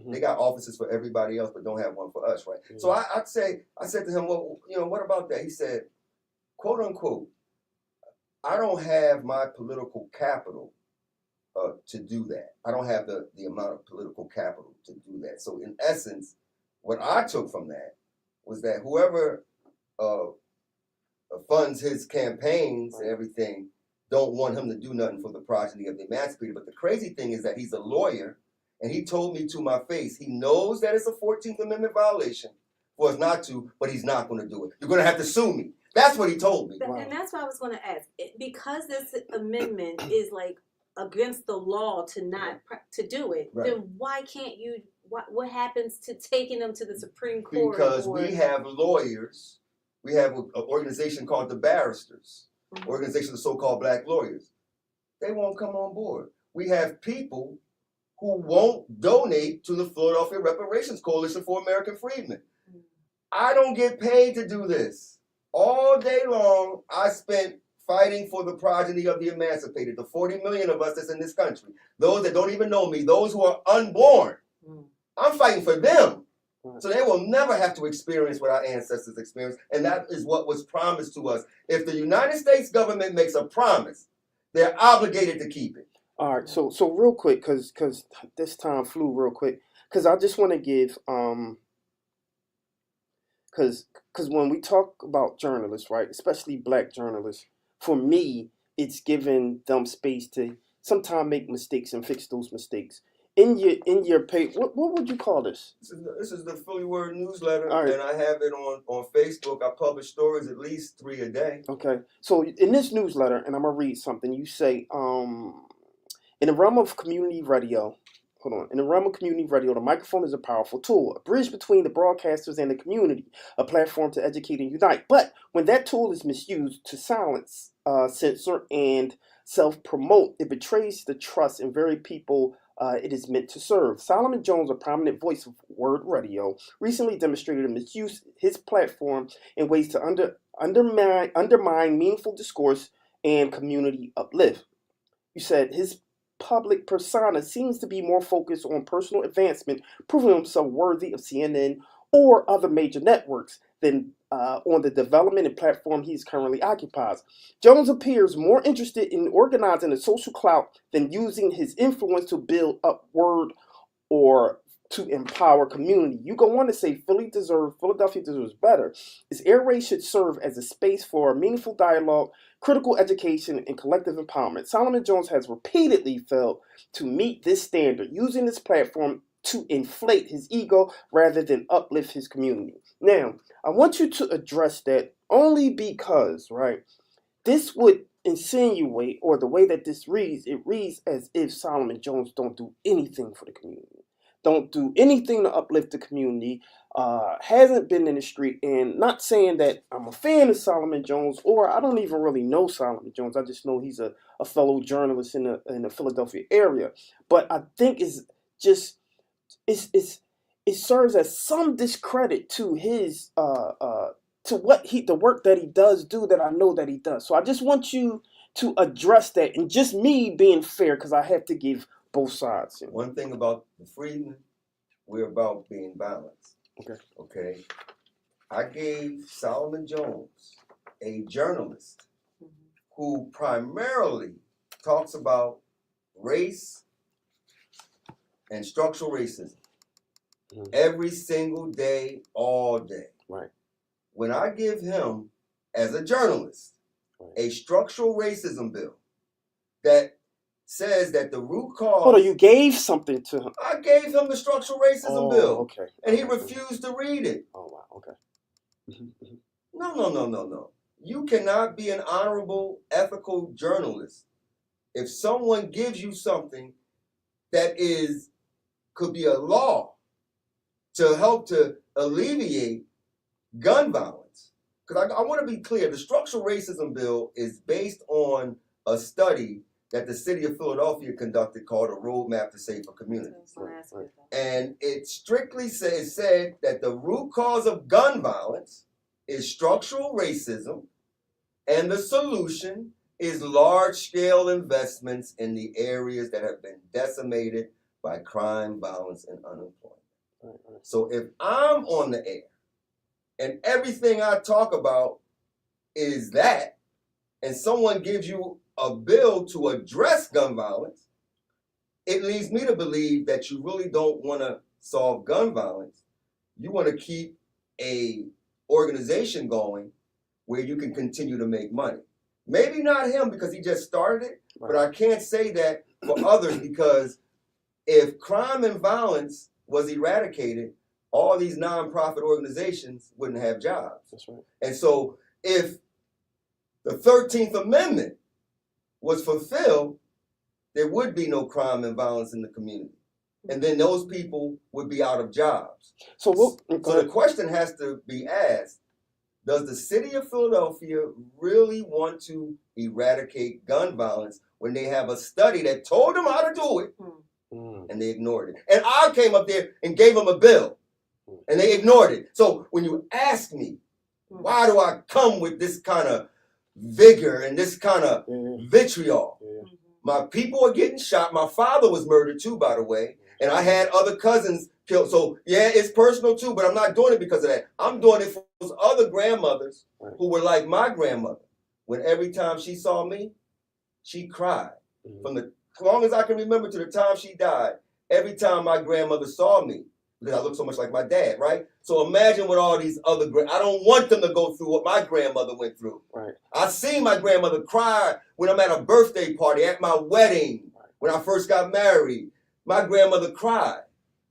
They got offices for everybody else, but don't have one for us, right?" So I said to him, "Well, what about that?" He said, "Quote unquote, I don't have my political capital to do that. I don't have the amount of political capital to do that." So in essence, what I took from that was that whoever funds his campaigns and everything don't want him to do nothing for the progeny of the emancipated. But the crazy thing is that he's a lawyer, and he told me to my face, he knows that it's a 14th Amendment violation for us not to, but he's not going to do it. You're going to have to sue me. That's what he told me. And that's what I was going to ask. Because this amendment is like against the law to not to do it, then why can't you? What happens to taking them to the Supreme Court? Because we have lawyers. We have an organization called the Barristers, organization of so-called black lawyers. They won't come on board. We have people who won't donate to the Philadelphia Reparations Coalition for American Freedmen. I don't get paid to do this. All day long, I spent fighting for the progeny of the emancipated, the 40 million of us that's in this country, those that don't even know me, those who are unborn. I'm fighting for them. So they will never have to experience what our ancestors experienced. And that is what was promised to us. If the United States government makes a promise, they're obligated to keep it. All right, so real quick, because this time flew real quick, because I just want to give, because when we talk about journalists, right, especially black journalists, for me, it's giving them space to sometimes make mistakes and fix those mistakes. In your page, what would you call this? This is the Philly Word newsletter, and I have it on Facebook. I publish stories, at least 3 a day. Okay, so in this newsletter, and I'm gonna read something. You say, in the realm of community radio, in the realm of community radio, the microphone is a powerful tool, a bridge between the broadcasters and the community, a platform to educate and unite. But when that tool is misused to silence, censor, and self-promote, it betrays the trust in very people it is meant to serve. Solomon Jones, a prominent voice of Word Radio, recently demonstrated to misuse his platform in ways to undermine meaningful discourse and community uplift. You said his public persona seems to be more focused on personal advancement, proving himself worthy of CNN or other major networks than on the development and platform he currently occupies. Jones appears more interested in organizing a social clout than using his influence to build up Word or to empower community. You go on to say Philadelphia deserves better. Its air raid should serve as a space for meaningful dialogue, critical education, and collective empowerment. Solomon Jones has repeatedly failed to meet this standard, using this platform to inflate his ego rather than uplift his community. Now, I want you to address that only because, right, this would insinuate, or the way that this reads, it reads as if Solomon Jones don't do anything for the community, don't do anything to uplift the community, hasn't been in the street. And not saying that I'm a fan of Solomon Jones, or I don't even really know Solomon Jones. I just know he's a fellow journalist in the Philadelphia area. But I think it serves as some discredit to his to the work that he does do, that I know that he does. So I just want you to address that, and just me being fair, because I have to give both sides. One thing about the Freedmen, we're about being balanced. Okay. Okay. I gave Solomon Jones, a journalist who primarily talks about race and structural racism every single day, all day. Right. When I give him, as a journalist, a structural racism bill that says that the root cause... Hold on, you gave something to him. I gave him the structural racism bill. Okay. And he refused to read it. Oh, wow, okay. No. You cannot be an honorable, ethical journalist if someone gives you something that could be a law to help to alleviate gun violence. Because I want to be clear, the structural racism bill is based on a study that the city of Philadelphia conducted called a Roadmap to Safer Communities. And it strictly said that the root cause of gun violence is structural racism, and the solution is large-scale investments in the areas that have been decimated by crime, violence, and unemployment. So if I'm on the air and everything I talk about is that, and someone gives you a bill to address gun violence, it leads me to believe that you really don't want to solve gun violence. You want to keep a organization going where you can continue to make money. Maybe not him because he just started it, but I can't say that for others, because if crime and violence was eradicated, all these nonprofit organizations wouldn't have jobs. That's right. And so if the 13th Amendment was fulfilled, there would be no crime and violence in the community. And then those people would be out of jobs. So the question has to be asked, does the city of Philadelphia really want to eradicate gun violence when they have a study that told them how to do it and they ignored it? And I came up there and gave them a bill and they ignored it. So when you ask me, why do I come with this kind of vigor and this kind of vitriol? My people are getting shot. My father was murdered too, by the way. And I had other cousins killed. So yeah, it's personal too, but I'm not doing it because of that. I'm doing it for those other grandmothers who were like my grandmother. When every time she saw me, she cried. From the as long as I can remember to the time she died, every time my grandmother saw me, because I look so much like my dad, right? So imagine what all these other I don't want them to go through what my grandmother went through. Right. I seen my grandmother cry when I'm at a birthday party, at my wedding, when I first got married. My grandmother cried.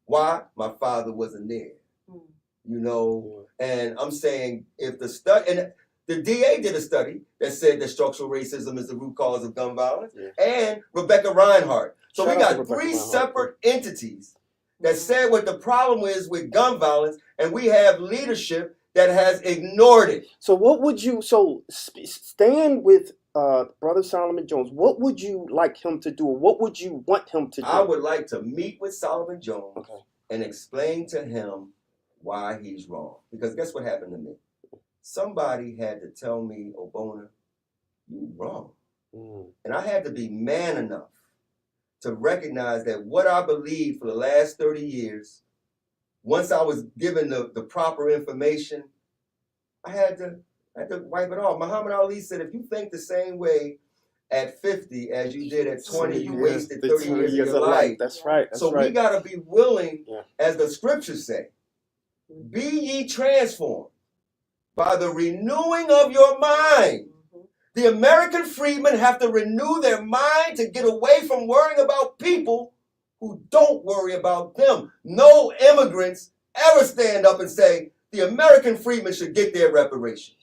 Why? My father wasn't there. You know, and I'm saying if the study, and the DA did a study that said that structural racism is the root cause of gun violence, and Rebecca Reinhardt. So we got three separate entities that said what the problem is with gun violence, and we have leadership that has ignored it. So what would you, stand with Brother Solomon Jones, what would you like him to do, or what would you want him to do? I would like to meet with Solomon Jones and explain to him why he's wrong. Because guess what happened to me? Somebody had to tell me, Ogbonna, you're wrong. And I had to be man enough to recognize that what I believed for the last 30 years, once I was given the proper information, I had to wipe it off. Muhammad Ali said, if you think the same way at 50 as you did at 20. You Yeah, wasted the 30 years of your life. That's right. That's So right. we got to be willing, Yeah. as the scriptures say, be ye transformed by the renewing of your mind. The American freedmen have to renew their mind to get away from worrying about people who don't worry about them. No immigrants ever stand up and say the American freedmen should get their reparations.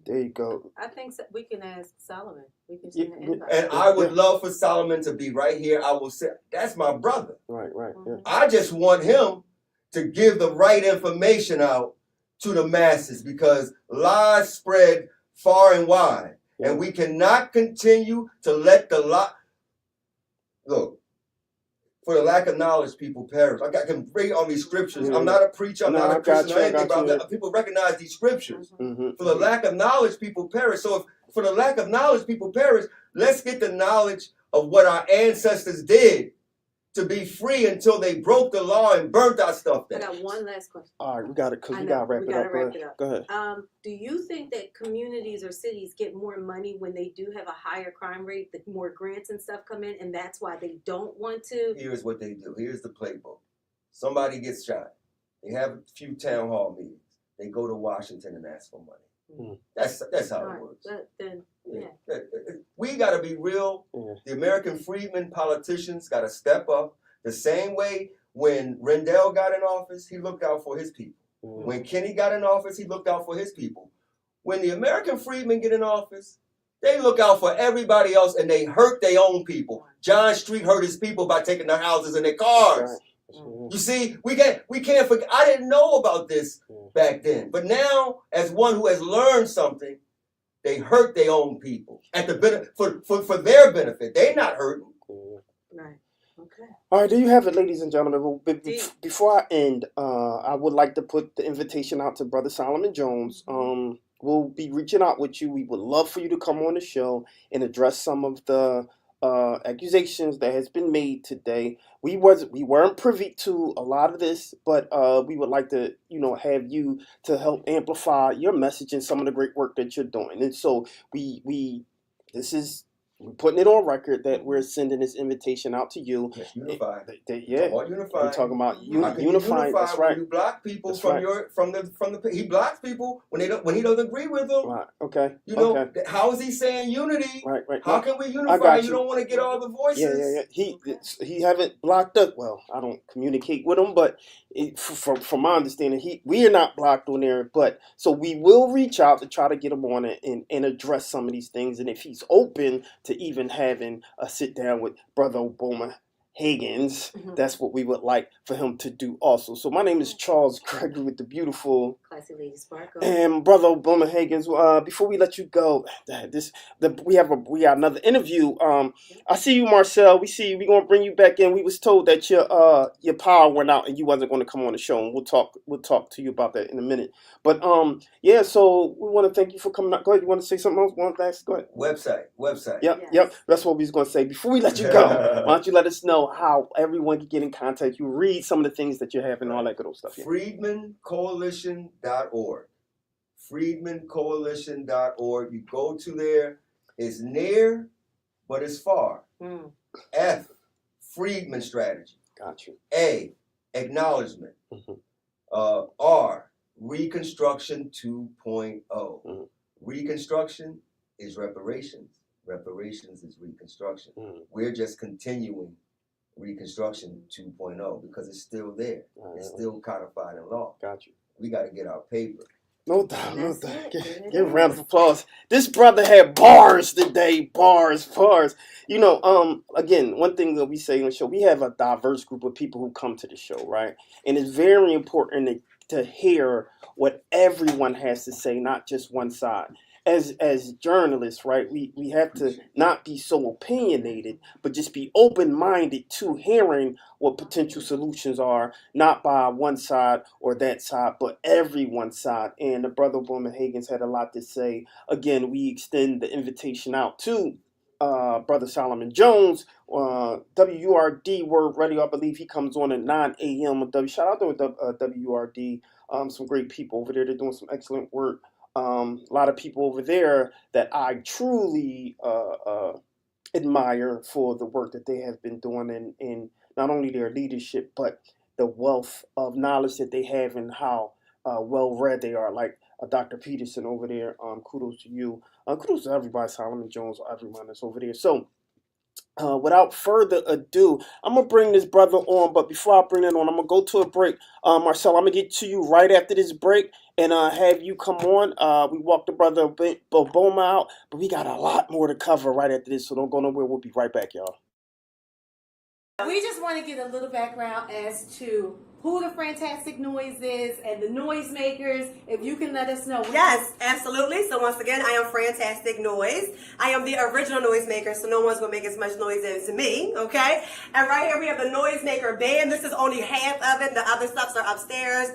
There you go. I think we can ask Solomon. We can Yeah, send an invite. And I would love for Solomon to be right here. I will say, that's my brother. Right. Yeah. I just want him to give the right information out to the masses because lies spread far and wide. Yeah. And we cannot continue to let the lie. Look, for the lack of knowledge, people perish. I can bring on these scriptures. Yeah. I'm not a preacher. I'm not a Christian or anything, got you. but people recognize these scriptures. Mm-hmm. For the lack of knowledge, people perish. So if for the lack of knowledge, people perish, let's get the knowledge of what our ancestors did to be free until they broke the law and burnt our stuff I down. got one last question. All right, we got it because I we know, got to wrap we it gotta up. wrap it up. Go ahead. Do you think that communities or cities get more money when they do have a higher crime rate, the more grants and stuff come in, and that's why they don't want to? Here's what they do. Here's the playbook. Somebody gets shot. They have a few town hall meetings. They go to Washington and ask for money. That's how All it right, works. then, yeah. We got to be real. Yeah. The American freedmen politicians got to step up the same way when Rendell got in office, he looked out for his people. Mm-hmm. When Kenny got in office, he looked out for his people. When the American freedmen get in office, they look out for everybody else and they hurt their own people. John Street hurt his people by taking their houses and their cars. You see, we can't forget. I didn't know about this back then. But now, as one who has learned something, they hurt their own people at the for their benefit. They're not hurting. Right. Okay. All right, there you have it, ladies and gentlemen. Well, before I end, I would like to put the invitation out to Brother Solomon Jones. We'll be reaching out with you. We would love for you to come on the show and address some of the accusations that has been made today. We weren't privy to a lot of this, but we would like to, have you to help amplify your message and some of the great work that you're doing. And so we're putting it on record that we're sending this invitation out to you. Let's unify. We're talking about unifying. That's right. You block people That's from right. he blocks people when he doesn't agree with them. Right. Okay. How is he saying unity? Right. How can we unify? You don't want to get all the voices. Yeah. He haven't blocked us. Well, I don't communicate with him, but from my understanding, we are not blocked on there. But so we will reach out to try to get him on it and address some of these things. And if he's open to even having a sit down with Brother Ogbonna Hagins, that's what we would like for him to do also. So my name is Charles Gregory with the beautiful Classy Lady Sparkle. and Brother Ogbonna Hagins. Before we let you go, we got another interview. I see you, Marcel. We see you. We're gonna bring you back in. We was told that your power went out and you wasn't going to come on the show, and we'll talk to you about that in a minute. But so we want to thank you for coming out. Go ahead. You want to say something else? Go ahead. Website. Yep. That's what we was going to say. Before we let you go, why don't you let us know how everyone can get in contact? You read some of the things that you have and all that good old stuff. Yeah. FreedmenCoalition.org. FreedmenCoalition.org. You go to there. It's near, but it's far. F, Freedmen strategy. Got you. A, acknowledgement. R, Reconstruction 2.0. Reconstruction is reparations. Reparations is reconstruction. We're just continuing Reconstruction 2.0 because it's still there. It's still codified in law. Got you. We got to get our paper. No doubt. Give a round of applause. This brother had bars today. Bars. Again, one thing that we say on the show, we have a diverse group of people who come to the show, right? And it's very important to hear what everyone has to say, not just one side. As journalists, right, we have to not be so opinionated, but just be open-minded to hearing what potential solutions are, not by one side or that side, but everyone's side. And the Brother Ogbonna Hagins had a lot to say. Again, we extend the invitation out to Brother Solomon Jones, WURD Word Radio. I believe he comes on at 9 a.m. Shout out to WURD. Some great people over there. They're doing some excellent work. A lot of people over there that I truly admire for the work that they have been doing in not only their leadership, but the wealth of knowledge that they have and how well read they are. Like Dr. Peterson over there, kudos to you. Kudos to everybody, Solomon Jones, everyone that's over there. So, without further ado, I'm gonna bring this brother on. But before I bring it on, I'm gonna go to a break. Marcel, I'm gonna get to you right after this break and have you come on. We walked the brother Boma out, but we got a lot more to cover right after this. So don't go nowhere. We'll be right back, y'all. We just want to get a little background as to who the Fantastic Noise is and the noisemakers. If you can let us know. Yes, absolutely. So once again, I am Fantastic Noise. I am the original noisemaker, so no one's going to make as much noise as me, okay? And right here we have the Noisemaker Band. This is only half of it. The other stuffs are upstairs.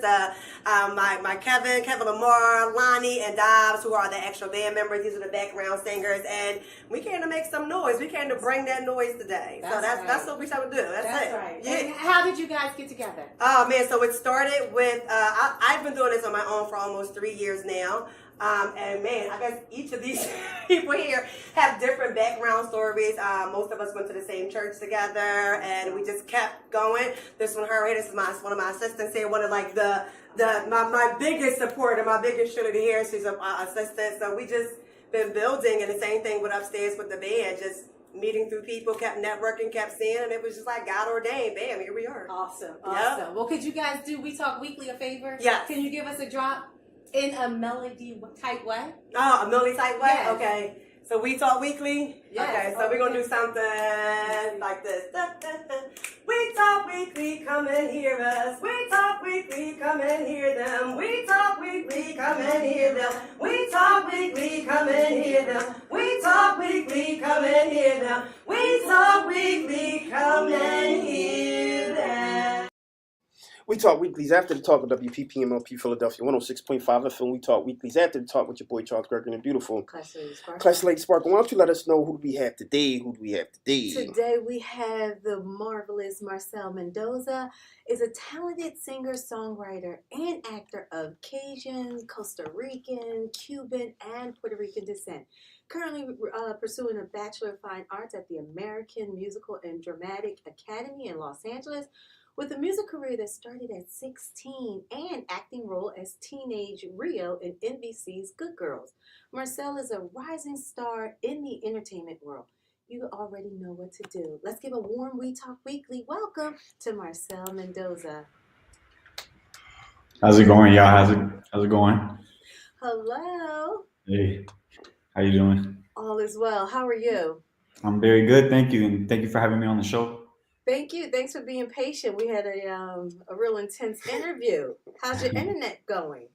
My Kevin Lamar, Lonnie, and Dobbs, who are the actual band members. These are the background singers. And we came to make some noise. We came to bring that noise today. That's what we trying to do. That's it. Right. Yeah. And how did you guys get together? Oh man, so it started with I've been doing this on my own for almost 3 years now. And man, I guess each of these people here have different background stories. Most of us went to the same church together, and we just kept going. This one, this is one of my assistants here. One of like my biggest supporter, my biggest shooter here. She's an assistant. So we just been building, and the same thing with upstairs with the band. Just meeting through people, kept networking, kept seeing, and it was just like God ordained. Bam, here we are. Awesome. Yep. Well, could you guys do We Talk Weekly a favor? Yes. Can you give us a drop in a melody type way? Oh, a melody type way? Yes. Okay. So We Talk Weekly? Yes. Okay, so we're going to do something like this. We Talk Weekly, come and hear us. We Talk Weekly, come and hear them. We Talk Weekly, come and hear them. We Talk Weekly, come and hear them. We Talk Weekly, come and hear them. We Talk Weekly, come and hear them. We Talk Weeklies after the talk of WPPMLP Philadelphia 106.5 FM. We Talk Weeklies after the talk with your boy Charles Gregory and the beautiful Clash Lady Sparkle. Why don't you let us know who do we have today? Today we have the marvelous Marcel Mendoza. Is a talented singer, songwriter, and actor of Cajun, Costa Rican, Cuban, and Puerto Rican descent. Currently pursuing a Bachelor of Fine Arts at the American Musical and Dramatic Academy in Los Angeles, with a music career that started at 16 and acting role as teenage Rio in NBC's Good Girls. Marcel is a rising star in the entertainment world. You already know what to do. Let's give a warm We Talk Weekly welcome to Marcel Mendoza. How's it going, y'all? How's it going? Hello. Hey, how you doing? All is well. How are you? I'm very good, thank you, and thank you for having me on the show. Thank you. Thanks for being patient. We had a real intense interview. How's your internet going?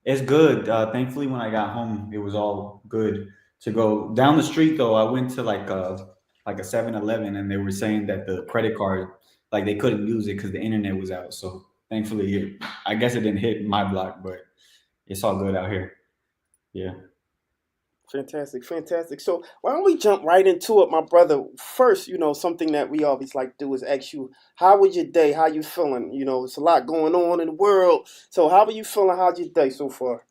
It's good. Thankfully, when I got home, it was all good to go. Down the street, though, I went to like a 7-Eleven, and they were saying that the credit card, like they couldn't use it because the internet was out. So thankfully, I guess it didn't hit my block, but it's all good out here. Yeah. Fantastic. So why don't we jump right into it, my brother? First, something that we always like to do is ask you, how was your day? How you feeling? It's a lot going on in the world. So how are you feeling? How's your day so far?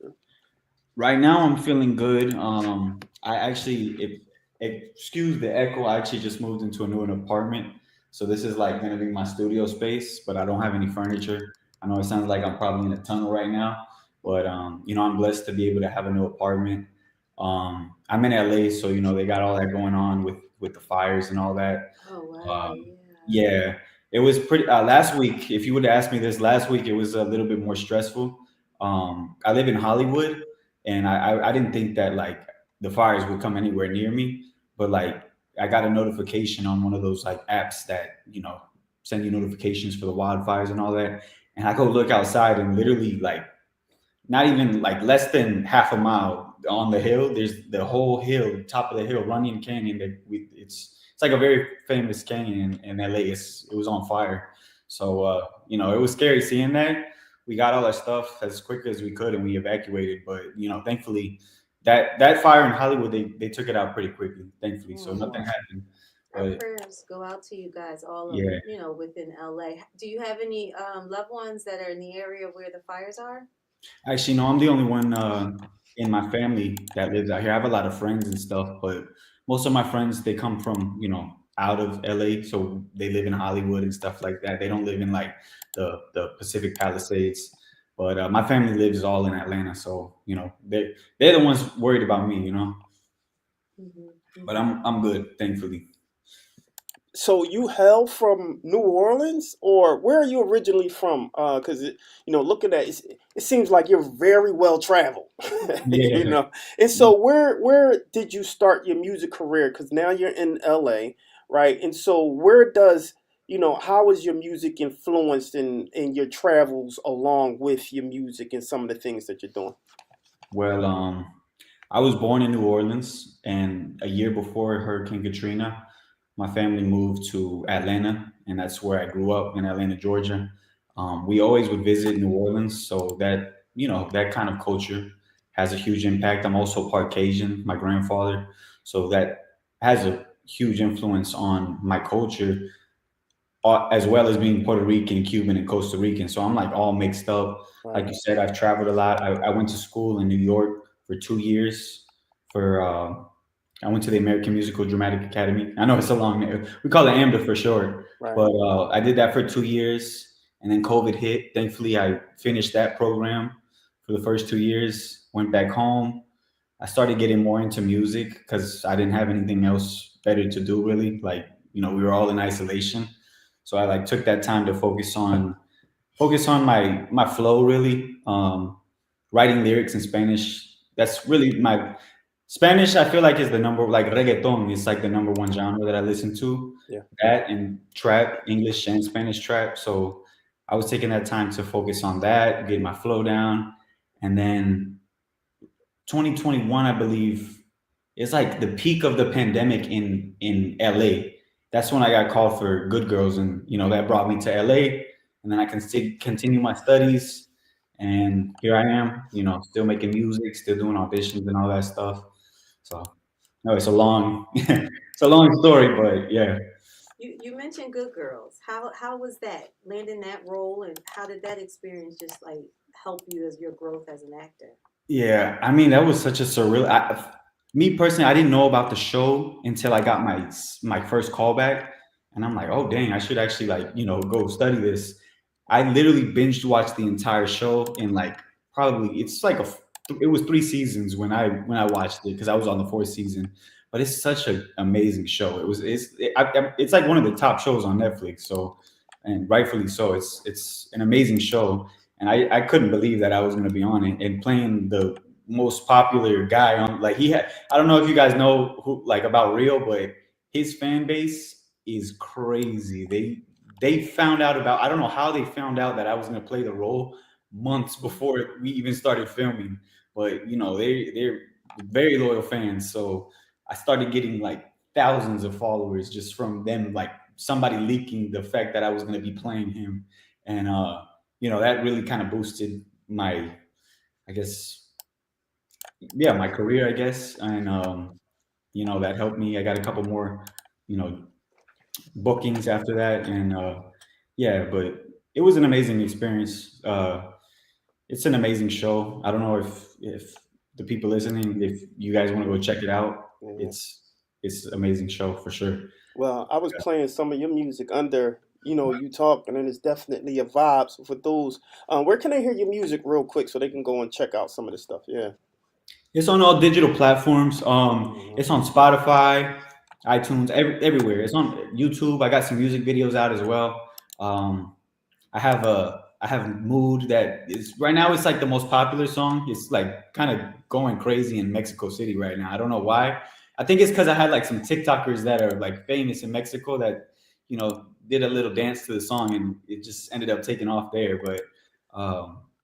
Right now, I'm feeling good. I actually, excuse the echo, I actually just moved into a new apartment. So this is like going to be my studio space, but I don't have any furniture. I know it sounds like I'm probably in a tunnel right now, but I'm blessed to be able to have a new apartment. I'm in LA, so they got all that going on with the fires and all that. Oh wow! Yeah, it was pretty. Last week, if you would have asked me this last week, it was a little bit more stressful. I live in Hollywood, and I didn't think that like the fires would come anywhere near me, but like I got a notification on one of those like apps that send you notifications for the wildfires and all that, and I go look outside, and literally like not even like less than half a mile on the hill, there's the whole hill, top of the hill, Runyon Canyon. It's like a very famous canyon in LA. It was on fire. So, it was scary seeing that. We got all our stuff as quick as we could and we evacuated. But, thankfully, that fire in Hollywood, they took it out pretty quickly, thankfully. So nothing happened. Our prayers go out to you guys all within LA. Do you have any loved ones that are in the area where the fires are? Actually, no, I'm the only one in my family that lives out here. I have a lot of friends and stuff, but most of my friends, they come from, out of LA, so they live in Hollywood and stuff like that. They don't live in like the Pacific Palisades. But my family lives all in Atlanta, so they're the ones worried about me. But I'm good, thankfully. So you hail from New Orleans, or where are you originally from? Because looking at it, it seems like you're very well traveled. Yeah. And so where did you start your music career? Because now you're in LA, right? And so where does how is your music influenced in your travels along with your music and some of the things that you're doing? Well, I was born in New Orleans, and a year before Hurricane Katrina, my family moved to Atlanta, and that's where I grew up in Atlanta, Georgia. We always would visit New Orleans, so that kind of culture has a huge impact. I'm also part Cajun, my grandfather, so that has a huge influence on my culture, as well as being Puerto Rican, Cuban, and Costa Rican. So I'm like all mixed up. Like Right. you said, I've traveled a lot. I went to school in New York for 2 years. For I went to the American Musical Dramatic Academy. I know it's a long name. We call it AMDA for short. Right. But I did that for 2 years, and then COVID hit. Thankfully, I finished that program for the first 2 years. Went back home. I started getting more into music because I didn't have anything else better to do, really. Like we were all in isolation. So I like took that time to focus on my flow, really. Writing lyrics in Spanish. That's really my Spanish. I feel like is the number, like reggaeton is like the number one genre that I listen to. Yeah. That and trap, English and Spanish trap. So I was taking that time to focus on that, get my flow down, and then 2021, I believe, is like the peak of the pandemic in LA. That's when I got called for Good Girls, and that brought me to LA, and then I can still continue my studies, and here I am, still making music, still doing auditions and all that stuff. So no, it's a long, it's a long story, but yeah. You mentioned Good Girls. How was that landing that role, and how did that experience just like help you as your growth as an actor? Yeah, I mean that was such a surreal. Me personally, I didn't know about the show until I got my first callback, and I'm like, oh dang, I should actually like go study this. I literally binged watched the entire show in like probably it's like it was 3 seasons when I watched it because I was on the fourth season. But it's such an amazing show. It's like one of the top shows on Netflix. So, and rightfully so. It's an amazing show, and I couldn't believe that I was going to be on it and playing the most popular guy on. Like he had, I don't know if you guys know who like about Real, but his fan base is crazy. They found out about, I don't know how they found out that I was going to play the role months before we even started filming, but they're very loyal fans. So I started getting like thousands of followers just from them, like somebody leaking the fact that I was going to be playing him, and that really kind of boosted my, I guess, yeah, my career, I guess, and that helped me. I got a couple more, you know, bookings after that, and yeah, but it was an amazing experience. It's an amazing show. I don't know if the people listening, if you guys want to go check it out, Yeah. it's an amazing show for sure. Well, I was playing some of your music under, you talking, and it's definitely a vibe. So for those, where can they hear your music real quick so they can go and check out some of the stuff? Yeah. It's on all digital platforms. Mhm. It's on Spotify, iTunes, everywhere. It's on YouTube. I got some music videos out as well. Um, I have Mood that is right now. It's like the most popular song. It's like kind of going crazy in Mexico City right now. I don't know why. I think it's because I had like some TikTokers that are like famous in Mexico that did a little dance to the song, and it just ended up taking off there. But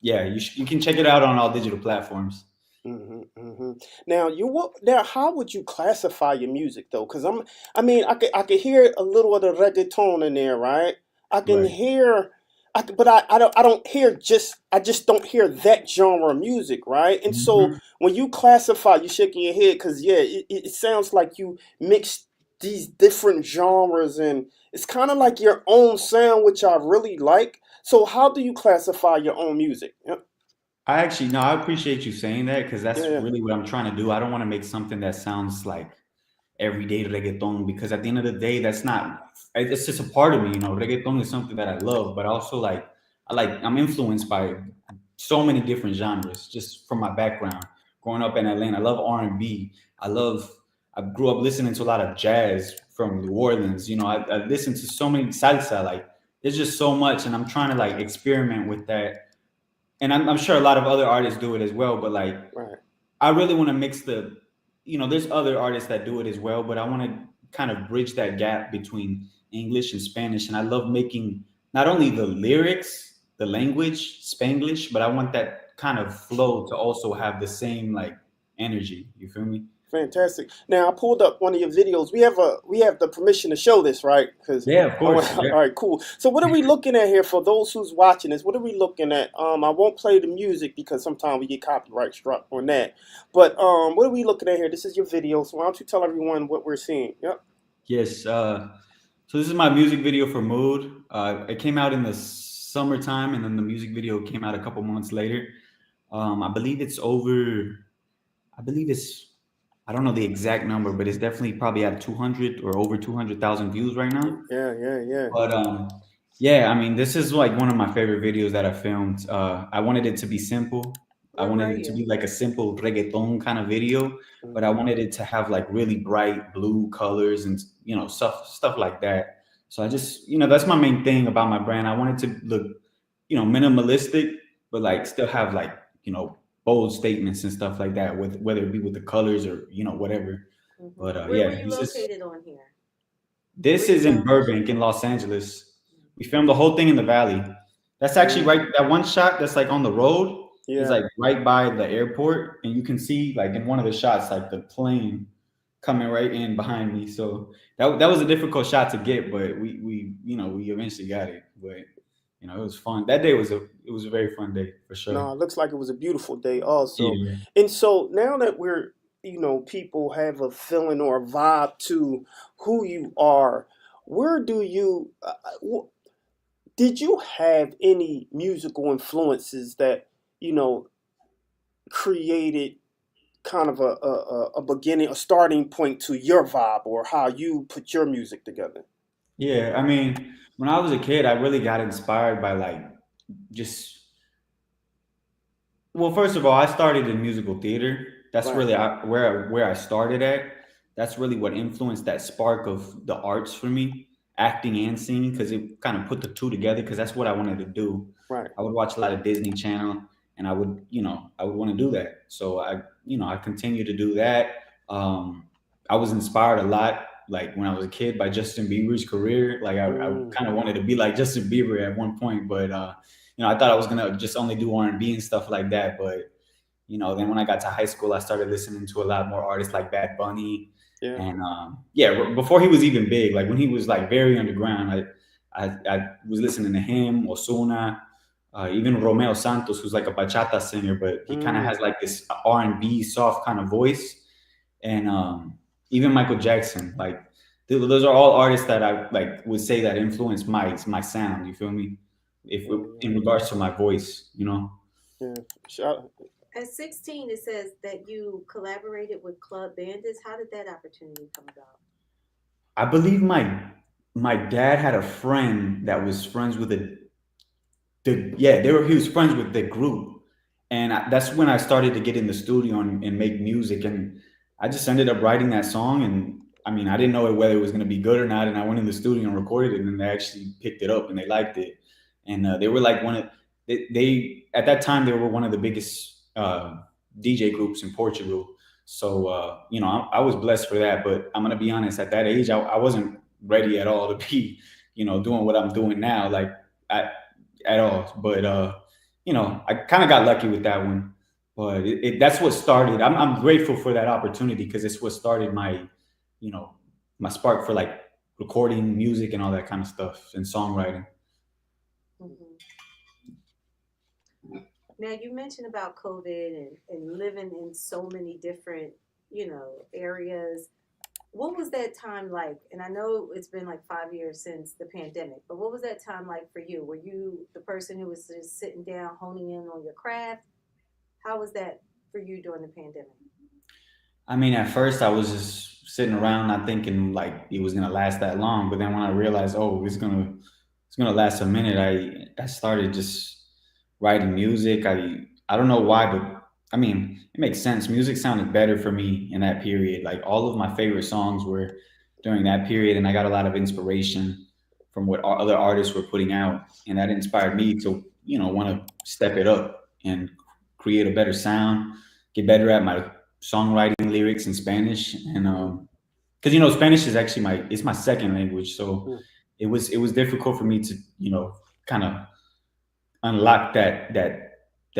yeah, you can check it out on all digital platforms. Now now how would you classify your music though? Because I mean, I could hear a little of the reggaeton in there, right? I can Right. hear, but I don't hear I just don't hear that genre of music, right? And so Mhm. when you classify, you shaking your head because yeah, it sounds like you mix these different genres, and it's kind of like your own sound, which I really like. So how do you classify your own music? Yeah, I actually no, I appreciate you saying that because yeah, that's yeah. really what I'm trying to do. I don't want to make something that sounds like everyday reggaeton, because at the end of the day, it's just a part of me. Reggaeton is something that I love, but also I'm influenced by so many different genres just from my background. Growing up in Atlanta, I love R&B. I grew up listening to a lot of jazz from New Orleans. I listened to so many salsa. Like, there's just so much, and I'm trying to like experiment with that. And I'm sure a lot of other artists do it as well, but like, Right. I really want to mix there's other artists that do it as well, but I want to kind of bridge that gap between English and Spanish. And I love making not only the lyrics, the language, Spanglish, but I want that kind of flow to also have the same like energy. You feel me? Fantastic. Now I pulled up one of your videos. We have the permission to show this, right? Because Yeah, of course. all Yeah. right, cool. So what are we looking at here for those who's watching this? What are we looking at? I won't play the music because sometimes we get copyright struck on that. But what are we looking at here? This is your video. So why don't you tell everyone what we're seeing? Yep. Yes. So this is my music video for Mood. It came out in the summertime, and then the music video came out a couple months later. I believe it's over. I believe it's. I don't know the exact number, but it's definitely probably at 200 or over 200,000 views right now. Yeah. But yeah, I mean, this is like one of my favorite videos that I filmed. I wanted it to be simple. I Where wanted were it to you? be like a simple reggaeton kind of video, but I Mhm. wanted it to have like really bright blue colors and stuff like that. So I just, that's my main thing about my brand. I wanted to look, minimalistic, but like still have like, bold statements and stuff like that, with whether it be with the colors or whatever. But Where were yeah, you located on here? this Where'd you is in film? Burbank in Los Angeles. We filmed the whole thing in the valley. That's actually Mm, right. That one shot that's like on the road is yeah. like right by the airport, and you can see like in one of the shots like the plane coming right in behind me. So that was a difficult shot to get, but we eventually got it. But it was fun. That day was a very fun day for sure. No, it looks like it was a beautiful day also. Yeah. And so now that people have a feeling or a vibe to who you are, where do you, did you have any musical influences that, you know, created kind of a beginning, a starting point to your vibe or how you put your music together? Yeah. I mean, when I was a kid, I really got inspired by like just Well, first of all, I started in musical theater. That's Right, really where I started at. That's really what influenced that spark of the arts for me, acting and singing, because it kind of put the two together. Because that's what I wanted to do. right. I would watch a lot of Disney Channel, and I would want to do that. So I continue to do that. Um, I was inspired a lot, like when I was a kid, by Justin Bieber's career. Like I Mm, kind of wanted to be like Justin Bieber at one point, but I thought I was gonna just only do R&B and stuff like that. But then when I got to high school, I started listening to a lot more artists like Bad Bunny, yeah. and yeah, before he was even big, like when he was like very underground, I was listening to him, Osuna, even Romeo Santos, who's like a bachata singer, but he kind of Mm, has like this R&B soft kind of voice, and even Michael Jackson, like those are all artists that I like would say that influenced my sound. You feel me? If yeah, in regards to my voice. yeah. Shout, At 16, it says that you collaborated with Club Bandits. How did that opportunity come about? I believe my dad had a friend that was friends with he was friends with the group, and that's when I started to get in the studio and make music, and I just ended up writing that song, and I mean I didn't know whether it was going to be good or not, and I went in the studio and recorded it, and then they actually picked it up and they liked it, and they were like they at that time they were one of the biggest DJ groups in Portugal. So I was blessed for that, but I'm gonna be honest. At that age, I wasn't ready at all to be, doing what I'm doing now. Like I, at all. But I kind of got lucky with that one. But that's what started. I'm grateful for that opportunity because it's what started you know, my spark for like recording music and all that kind of stuff and songwriting. Mhm. Now, you mentioned about COVID and living in so many different, areas. What was that time like? And I know it's been like 5 years since the pandemic, but what was that time like for you? Were you the person who was just sitting down, honing in on your craft? How was that for you during the pandemic? I mean, at first I was just sitting around not thinking like it was gonna last that long, but then when I realized, oh, it's gonna last a minute, I started just writing music. I don't know why, but I mean, it makes sense. Music sounded better for me in that period. Like all of my favorite songs were during that period, and I got a lot of inspiration from what other artists were putting out, and that inspired me to want to step it up and create a better sound, get better at my songwriting lyrics in Spanish, and because Spanish is actually my second language, so Mm. it was difficult for me to kind of unlock that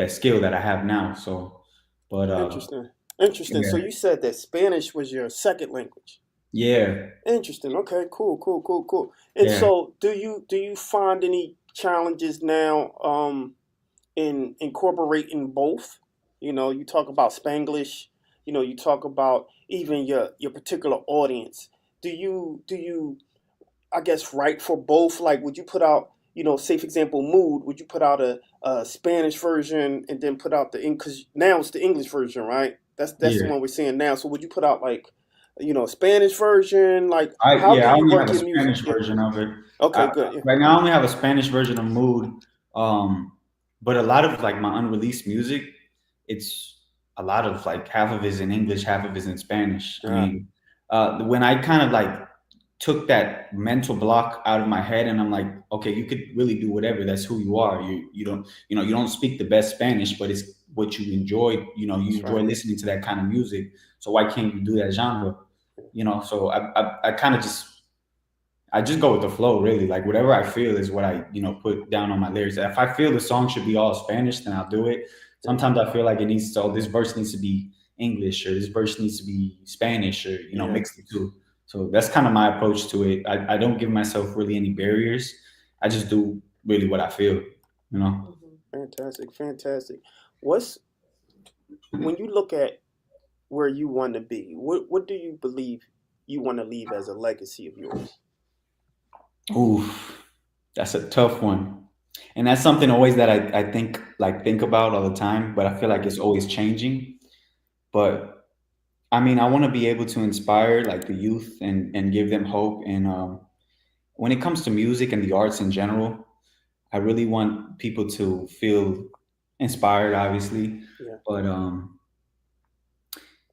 skill that I have now. So, but Interesting. Interesting. So yeah, you said that Spanish was your second language. yeah, Interesting. Okay. Cool. Cool. Cool. Cool. And yeah, so, do you find any challenges now in incorporating both? You talk about Spanglish. You talk about even your particular audience. Do you I guess write for both? Like, would you put out, say for example, Mood? Would you put out a Spanish version and then put out because now it's the English version, right? That's the yeah. one we're seeing now. So would you put out like, a Spanish version? Like, how do I you only have work a your music? Spanish Yeah. version of it. Okay. Good. Yeah. Right now, I only have a Spanish version of Mood. But a lot of like my unreleased music, it's a lot of like half of it is in English, half of it is in Spanish. I Ah, mean, when I kind of like took that mental block out of my head, and I'm like, okay, you could really do whatever. That's who you are. You don't speak the best Spanish, but it's what you enjoy. You that's enjoy right. listening to that kind of music. So why can't you do that genre? So I kind of just go with the flow, really. Like whatever I feel is what I, put down on my lyrics. If I feel the song should be all Spanish, then I'll do it. Yeah. Sometimes I feel like it needs to, this verse needs to be English, or this verse needs to be Spanish, or Yeah. mix the two. So that's kind of my approach to it. I don't give myself really any barriers. I just do really what I feel, you know. Mhm. Fantastic. Fantastic. What's When you look at where you want to be, what do you believe you want to leave as a legacy of yours? Ooh, that's a tough one. And that's something always that I think about all the time, but I feel like it's always changing. But I mean, I want to be able to inspire like the youth and give them hope. And when it comes to music and the arts in general, I really want people to feel inspired, obviously. Yeah. But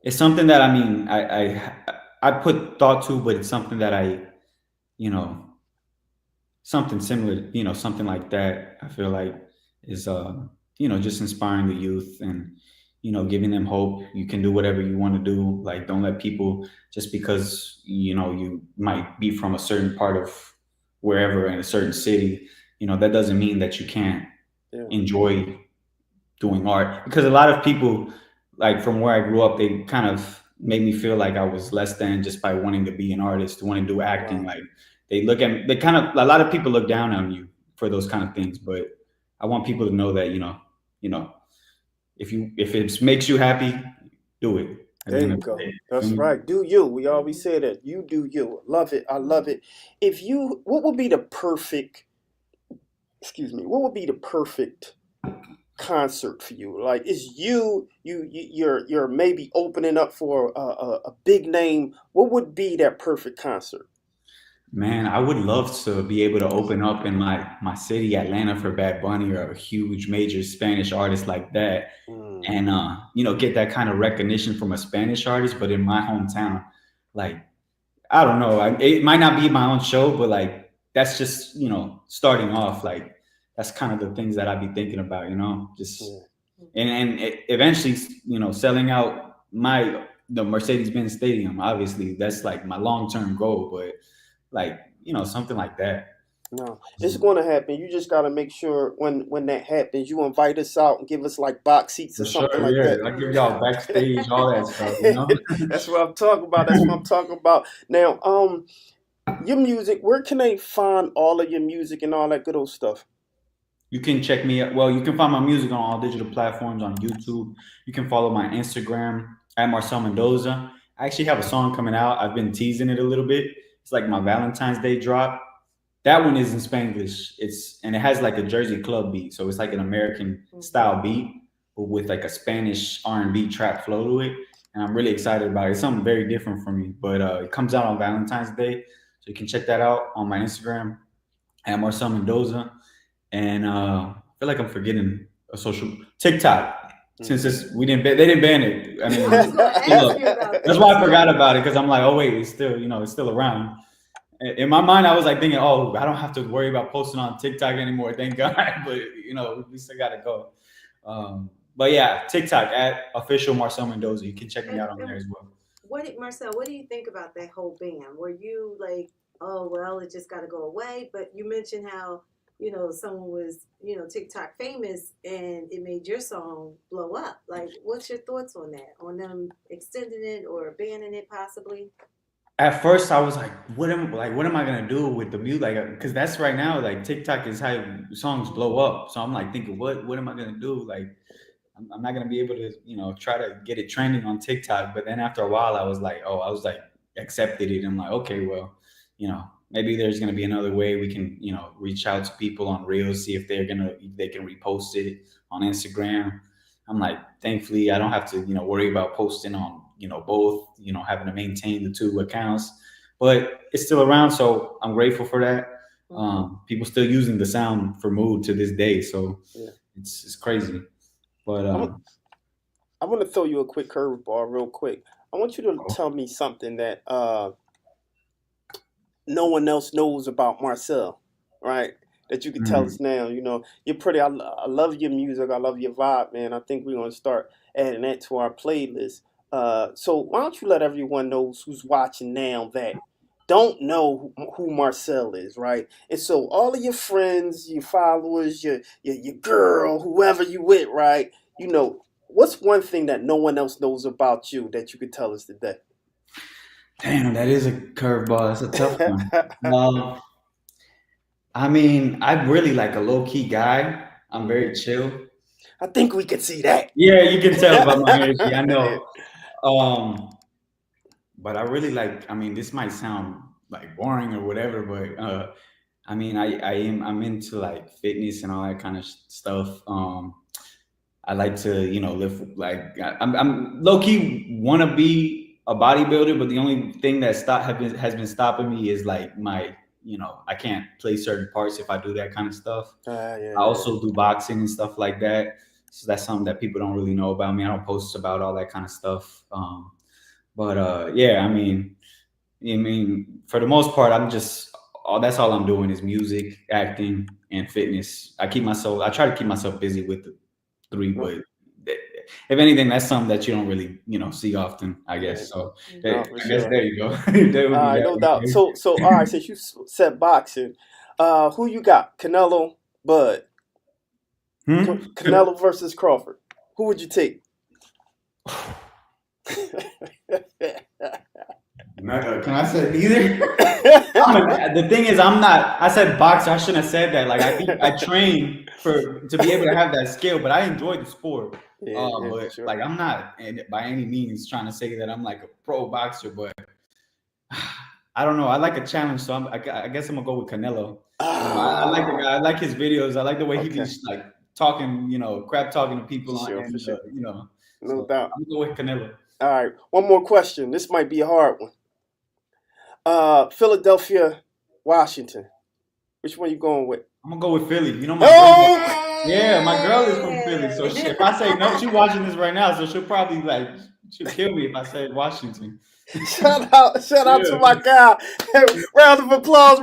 it's something that I mean, I put thought to, but it's something that you know, something similar, something like that. I feel like is just inspiring the youth and giving them hope. You can do whatever you want to do. Like, don't let people, just because you might be from a certain part of wherever in a certain city, that doesn't mean that you can't Yeah. enjoy doing art. Because a lot of people, like from where I grew up, they kind of made me feel like I was less than just by wanting to be an artist, to want to do acting. Wow. Like they kind of, a lot of people look down on you for those kind of things. But I want people to know that you know if it makes you happy, do it. At the There end you of the go. day, feel That's me? right. Do you. We always Mhm. say that. You do you. Love it. I love it. What would be the perfect, excuse me, what would be the perfect concert for you? Like, is you're maybe opening up for a big name. What would be that perfect concert? Man, I would love to be able to open up in my city, Atlanta, for Bad Bunny or a huge major Spanish artist like that, Mm, and get that kind of recognition from a Spanish artist, but in my hometown. Like, I don't know, it might not be my own show, but like that's just starting off. Like, that's kind of the things that I'd be thinking about, just yeah. and eventually, selling out the Mercedes-Benz Stadium. Obviously, that's like my long-term goal, but like something like that. No, it's going to happen. You just got to make sure when that happens, you invite us out and give us like box seats or For something sure, like yeah. that. I give y'all backstage, all that stuff. That's what I'm talking about. That's what I'm talking about. Now, your music. Where can they find all of your music and all that good old stuff? You can check me out. Well, you can find my music on all digital platforms on YouTube. You can follow my Instagram at Marcel Mendoza. I actually have a song coming out. I've been teasing it a little bit. It's like my Valentine's Day drop. That one is in Spanglish. And it has like a Jersey club beat, so it's like an American Mhm. style beat, but with like a Spanish R&B trap flow to it. and I'm really excited about it. It's something very different for me, but it comes out on Valentine's Day, so you can check that out on my Instagram at Marcel Mendoza. And I feel like I'm forgetting a social TikTok. Since they didn't ban it. I mean, I was gonna ask look, you about that's why I forgot about it, because I'm like, oh wait, it's still around. In my mind, I was like thinking, oh, I don't have to worry about posting on TikTok anymore, thank God. But we still gotta go. But yeah, TikTok at official Marcel Mendoza. You can check me out on there as well. Marcel, what do you think about that whole ban? Were you like, oh well, it just got to go away? But you mentioned how someone was TikTok famous and it made your song blow up. Like, what's your thoughts on that? On them extending it or banning it possibly? At first, I was like, what am I gonna do with the music? Like, because that's right now, like TikTok is how songs blow up. So I'm like thinking, what am I gonna do? Like, I'm not gonna be able to, try to get it trending on TikTok. But then after a while, I was like, accepted it. I'm like, okay, well, maybe there's gonna be another way we can, reach out to people on Reels, see if they can repost it on Instagram. I'm like, thankfully, I don't have to, worry about posting on, both, having to maintain the two accounts. But it's still around, so I'm grateful for that. People still using the sound for mood to this day, so it's crazy. But I want to throw you a quick curveball real quick. I want you to tell me something that no one else knows about Marcel, right? That you can tell us now. You're pretty. I love your music. I love your vibe, man. I think we're gonna start adding that to our playlist. So why don't you let everyone know who's watching now that don't know who Marcel is, right? And so all of your friends, your followers, your girl, whoever you with, right? What's one thing that no one else knows about you that you could tell us today? Damn, that is a curveball. That's a tough one. I mean, I'm really like a low key guy. I'm very chill. I think we can see that. Yeah, you can tell by my energy. I know. But I really like. I mean, this might sound like boring or whatever, but I mean, I'm into like fitness and all that kind of stuff. I like to, live like I'm low key want to be a bodybuilder, but the only thing that has been stopping me is like my, I can't play certain parts if I do that kind of stuff. I also do boxing and stuff like that. So that's something that people don't really know about me. I don't post about all that kind of stuff. But yeah, I mean, for the most part, that's all I'm doing is music, acting, and fitness. I try to keep myself busy with the three, but if anything, that's something that you don't really, see often, I guess. So I guess there you go. No doubt. So all right, since you said boxing, who you got? Canelo, Bud. Canelo versus Crawford. Who would you take? Can I say neither? The thing is, I said boxer. I shouldn't have said that. Like, I train to be able to have that skill, but I enjoy the sport. But sure. Like, I'm not by any means trying to say that I'm like a pro boxer, but I don't know. I like a challenge, so I guess I'm gonna go with Canelo. I like the guy. I like his videos. I like the way he be like talking, crap talking to people sure. No doubt. I'm gonna go with Canelo. All right, one more question. This might be a hard one. Philadelphia, Washington. Which one you going with? I'm gonna go with Philly. My girl is from Philly. So if I say no, she's watching this right now, so she'll probably she'll kill me if I say Washington. Shout out to my guy. Round of applause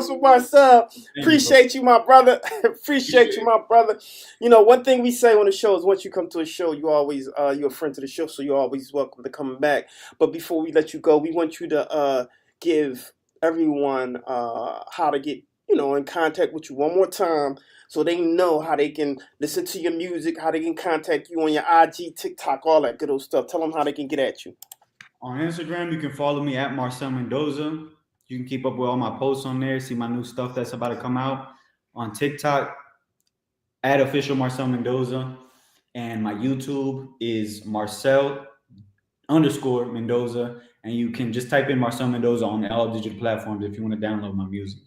for Marcel. Appreciate you, my brother. Appreciate you, my brother. One thing we say on the show is once you come to a show, you always you're a friend to the show, so you're always welcome to come back. But before we let you go, we want you to give everyone how to get in contact with you one more time, so they know how they can listen to your music, how they can contact you on your IG, TikTok, all that good old stuff. Tell them how they can get at you. On Instagram, you can follow me at Marcel Mendoza. You can keep up with all my posts on there, see my new stuff that's about to come out. On TikTok, at official Marcel Mendoza. And my YouTube is Marcel_Mendoza. And you can just type in Marcel Mendoza on all digital platforms if you want to download my music.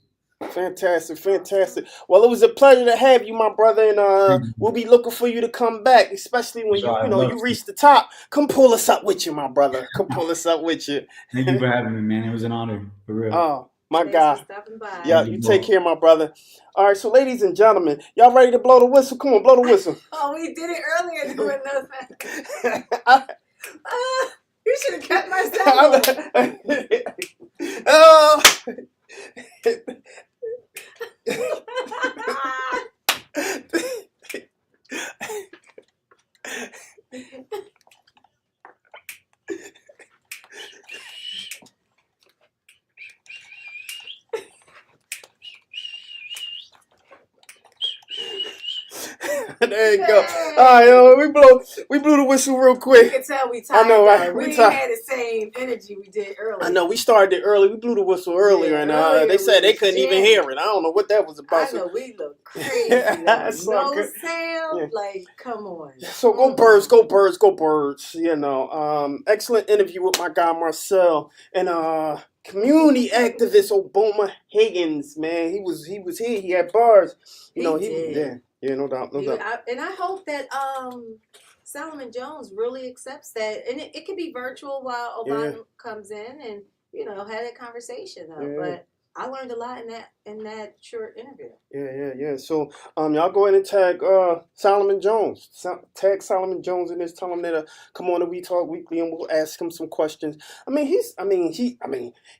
Fantastic, fantastic. Well, it was a pleasure to have you, my brother, and we'll be looking for you to come back, especially when Sure, I'd you love to. reach the top. Come pull us up with you, my brother. Come pull us up with you. Thank you for having me, man. It was an honor, for real. Oh, my Thanks guy. for stopping by. Yeah, Thank you you take both. care, my brother. All right, so ladies and gentlemen, y'all ready to blow the whistle? Come on, blow the whistle. Oh, we did it earlier than Mendoza. You should have kept Marcel. Oh. There you go. All right, we blew the whistle real You quick. can tell we tired. I know, right? We We ain't tired. had the same energy we did earlier. I know we started it early. We blew the whistle earlier, and earlier they said we they was couldn't even jamming. hear it. I don't know what that was about. I know we look crazy though. That's all No good. sound. Yeah. Like, come on. So go birds, go birds, go birds. You know, excellent interview with my guy Marcel and community activist Ogbonna Hagins. Man, he was here. He had bars. You know, he did. yeah, no doubt, no doubt. And I hope that Solomon Jones really accepts that, and it could be virtual while Ogbonna comes in and had that conversation though. Yeah. But I learned a lot in that short interview. Yeah. So, y'all go ahead and tag Solomon Jones. Tag Solomon Jones in this. Tell him that come on to We Talk Weekly, and we'll ask him some questions.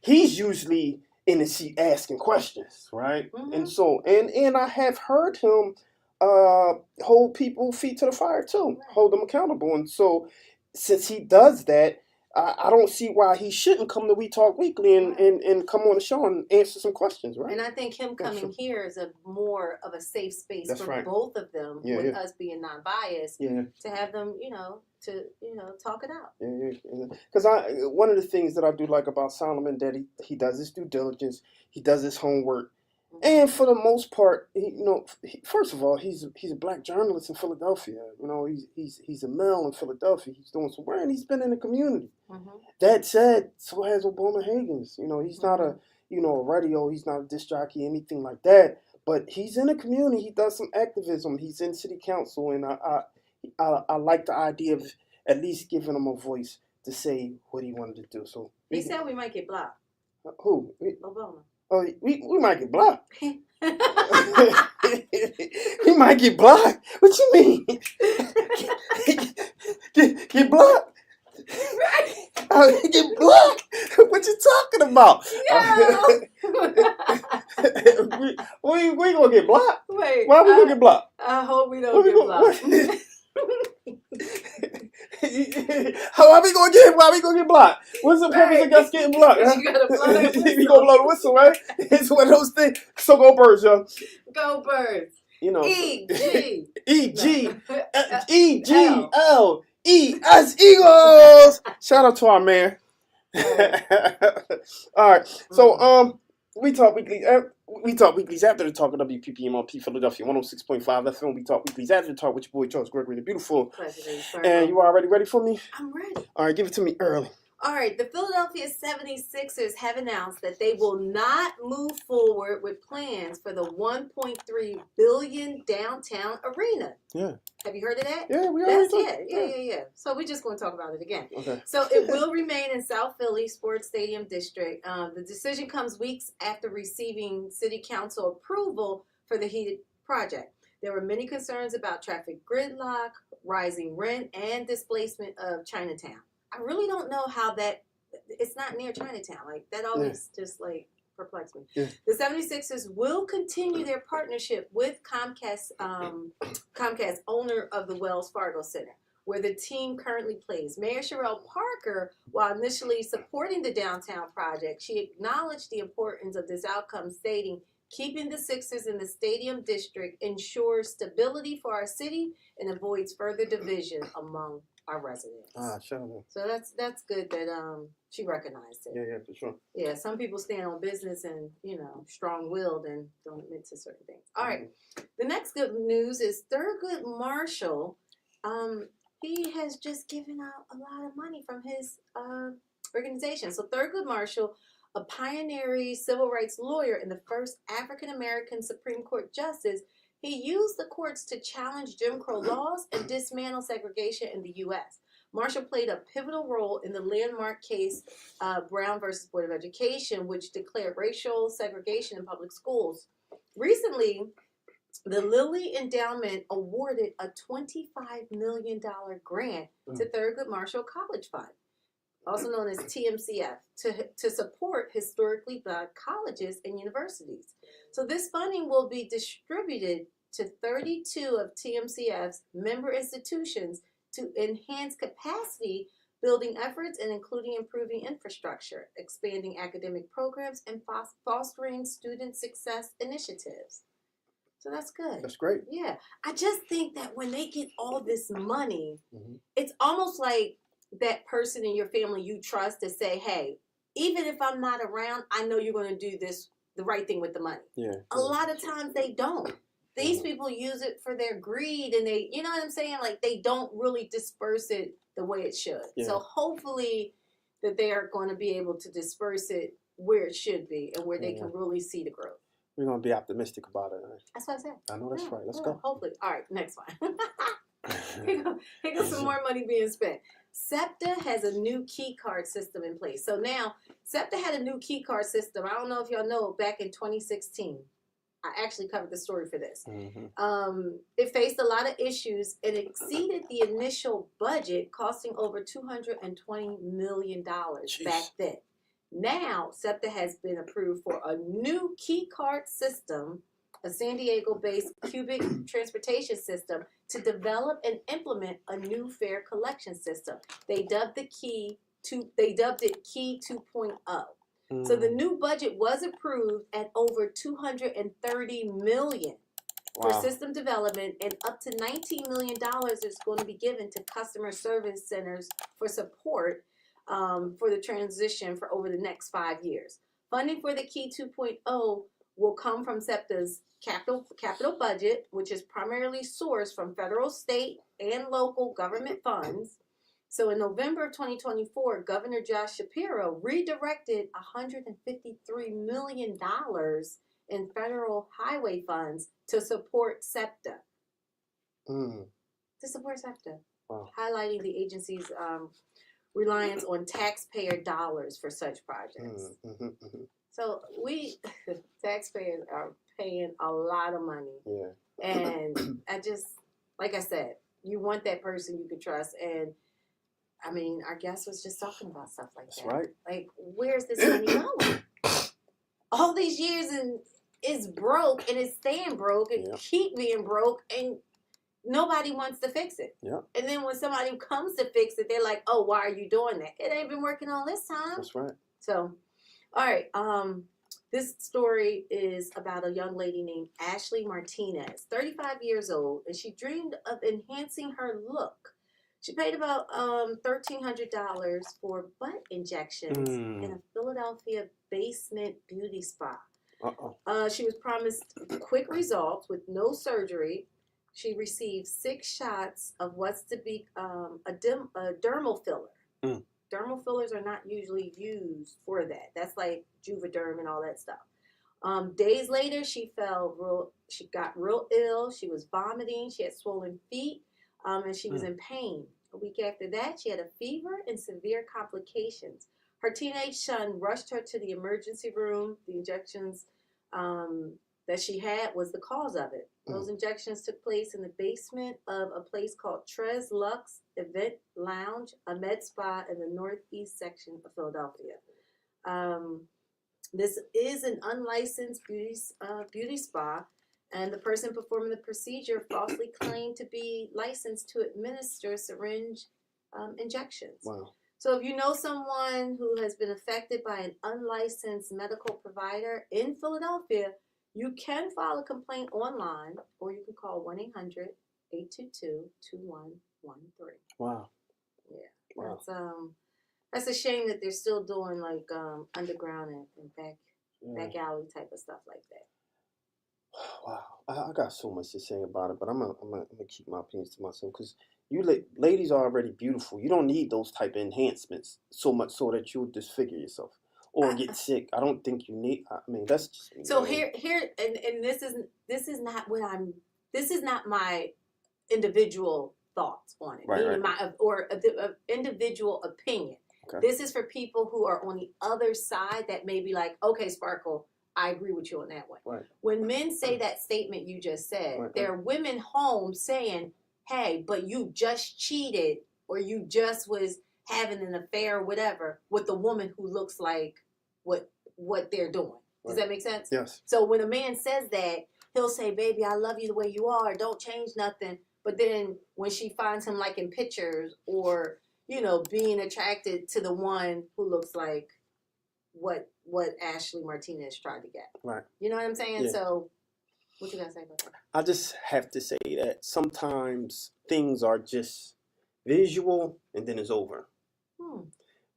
He's usually in the seat asking questions, right? Mm-hmm. And so, and I have heard him hold people feet to the fire too, hold them accountable. And so, since he does that, I don't see why he shouldn't come to We Talk Weekly and come on the show and answer some questions, right? And I think him coming here is a more of a safe space for both of them, with us being non-biased, to have them, talk it out. Because one of the things that I do like about Solomon, that he does his due diligence, he does his homework. And for the most part, first of all, he's a black journalist in Philadelphia. He's a male in Philadelphia. He's doing some work, and he's been in the community. Mm-hmm. That said, so has Ogbonna Hagins. He's not a radio. He's not a disc jockey, anything like that. But he's in the community. He does some activism. He's in city council, and I like the idea of at least giving him a voice to say what he wanted to do. So he said we might get blocked. Who? Ogbonna. Oh, we might get blocked. We might get blocked. What you mean? Get blocked? Get blocked? What you talking about? We gonna get blocked? Wait. Why we gonna get blocked? I hope we don't get blocked. Why we gonna get blocked? What's the purpose of us getting blocked? Huh? You gotta blow the whistle. We gonna blow the whistle, right? It's one of those things. So go birds, yo. Go birds. EGLES Eagles. Shout out to our mayor. All right. So We Talk Weekly. We Talk Weeklies after the talk of WPPMLP Philadelphia 106.5 FM. We Talk Weeklies after the talk with your boy Charles Gregory, the beautiful. And you already ready for me? I'm ready. All right, give it to me early. All right, the Philadelphia 76ers have announced that they will not move forward with plans for the $1.3 billion downtown arena. Yeah. Have you heard of that? Yeah, we already Yeah. So we're just going to talk about it again. Okay. So it will remain in South Philly Sports Stadium District. The decision comes weeks after receiving City Council approval for the heated project. There were many concerns about traffic gridlock, rising rent, and displacement of Chinatown. I really don't know how it's not near Chinatown. Like, that always just, perplexed me. Yeah. The 76ers will continue their partnership with Comcast, owner of the Wells Fargo Center, where the team currently plays. Mayor Sherelle Parker, while initially supporting the downtown project, she acknowledged the importance of this outcome, stating, keeping the Sixers in the stadium district ensures stability for our city and avoids further division among our residents. Sure. So that's good that she recognized it. Yeah, for sure. Yeah, some people stand on business and, strong-willed and don't admit to certain things. All right. The next good news is Thurgood Marshall. He has just given out a lot of money from his organization. So Thurgood Marshall a pioneering civil rights lawyer and the first African-American Supreme Court justice, he used the courts to challenge Jim Crow laws and dismantle segregation in the U.S. Marshall played a pivotal role in the landmark case Brown versus Board of Education, which declared racial segregation in public schools. Recently, the Lilly Endowment awarded a $25 million grant to Thurgood Marshall College Fund, also known as TMCF, to support historically Black colleges and universities. So this funding will be distributed to 32 of TMCF's member institutions to enhance capacity building efforts and including improving infrastructure, expanding academic programs, and fostering student success initiatives. So that's good. That's great. Yeah. I just think that when they get all this money, it's almost like that person in your family you trust to say, hey, even if I'm not around, I know you're going to do the right thing with the money. Yeah. A lot of times they don't. These people use it for their greed and they, you know what I'm saying? Like they don't really disperse it the way it should. Yeah. So hopefully that they are going to be able to disperse it where it should be and where they can really see the growth. We're going to be optimistic about it. Right? That's what I said. I know that's right. Let's go. Hopefully. All right, next one. Here goes some more money being spent. SEPTA has a new key card system in place. So now, SEPTA had a new key card system. I don't know if y'all know, back in 2016. I actually covered the story for this. It faced a lot of issues and exceeded the initial budget, costing over $220 million back then. Now, SEPTA has been approved for a new key card system, a San Diego-based cubic transportation system, to develop and implement a new fare collection system. They dubbed it Key 2.0. So the new budget was approved at over $230 million for system development, and up to $19 million is going to be given to customer service centers for support for the transition for over the next 5 years. Funding for the Key 2.0 will come from SEPTA's capital budget, which is primarily sourced from federal, state, and local government funds. So in November of 2024, Governor Josh Shapiro redirected $153 million in federal highway funds to support SEPTA. To support SEPTA. Highlighting the agency's reliance on taxpayer dollars for such projects. So we, taxpayers, are paying a lot of money. Yeah. And I just, like I said, you want that person you can trust. And I mean, our guest was just talking about stuff like that. That's right. Like, where's this money going? All these years and it's broke and it's staying broke and keep being broke and nobody wants to fix it. Yeah. And then when somebody comes to fix it, they're like, oh, why are you doing that? It ain't been working all this time. That's right. So, all right. This story is about a young lady named Ashley Martinez, 35 years old, and she dreamed of enhancing her look. She paid about $1,300 for butt injections in a Philadelphia basement beauty spa. She was promised quick results with no surgery. She received 6 shots of what's to be a dermal filler. Dermal fillers are not usually used for that. That's like Juvederm and all that stuff. Days later, she got real ill. She was vomiting. She had swollen feet. And she was in pain. A week after that, she had a fever and severe complications. Her teenage son rushed her to the emergency room. The injections that she had was the cause of it. Those injections took place in the basement of a place called Tres Lux Event Lounge, a med spa in the northeast section of Philadelphia. This is an unlicensed beauty spa. And the person performing the procedure falsely claimed to be licensed to administer syringe injections. Wow. So if you know someone who has been affected by an unlicensed medical provider in Philadelphia, you can file a complaint online, or you can call 1-800-822-2113. Wow. Yeah. Wow. That's a shame that they're still doing like underground and back alley type of stuff like that. Wow, I got so much to say about it, but I'm gonna keep my opinions to myself because you ladies are already beautiful. You don't need those type of enhancements so much so that you'll disfigure yourself. or get sick. I don't think you need. I mean, that's just me, So man. and this is not what this is not my individual thoughts on it, Right, meaning right. my individual opinion. Okay. This is for people who are on the other side that may be like, okay, Sparkle, I agree with you on that one. Right. When men say that statement you just said, Right, there are women home saying, hey, but you just cheated or you just was having an affair or whatever with the woman who looks like what they're doing. Does Right. that make sense? Yes. So when a man says that, he'll say, baby, I love you the way you are. Don't change nothing. But then when she finds him liking pictures or, being attracted to the one who looks like what Ashley Martinez tried to get. Right. You know what I'm saying? Yeah. So what you got to say about that? I just have to say that sometimes things are just visual and then it's over.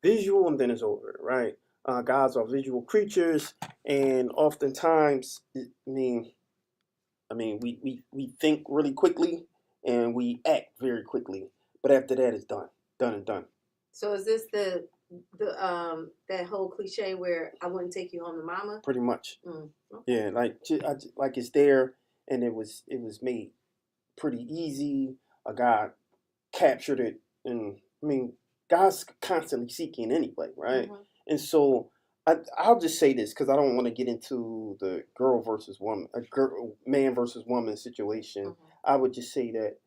Visual and then it's over, right? Guys are visual creatures, and oftentimes, we think really quickly and we act very quickly, but after that, it's done and done. So is this the that whole cliche where I wouldn't take you home to mama? Pretty much. Okay. Yeah, like it's there, and it was made pretty easy. A guy captured it, and guys constantly seeking anyway, right? Mhm. And so I'll just say this because I don't want to get into the girl versus woman, man versus woman situation. Mhm. I would just say that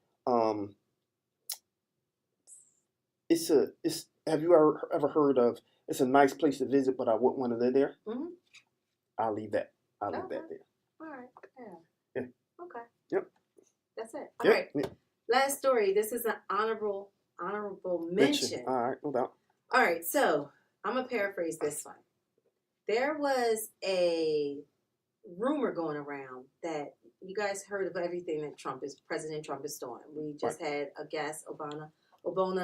it's. Have you ever heard of? It's a nice place to visit, but I wouldn't want to live there. Mhm. I'll leave that. I'll leave Okay. that there. All right. Yeah. Yeah. Okay. Yep. That's it. All Yep. right. Yeah. Last story. This is an honorable mention. All right, no doubt. All right. So I'm gonna paraphrase this one. There was a rumor going around that you guys heard of everything that President Trump is doing. We just had a guest, Ogbonna,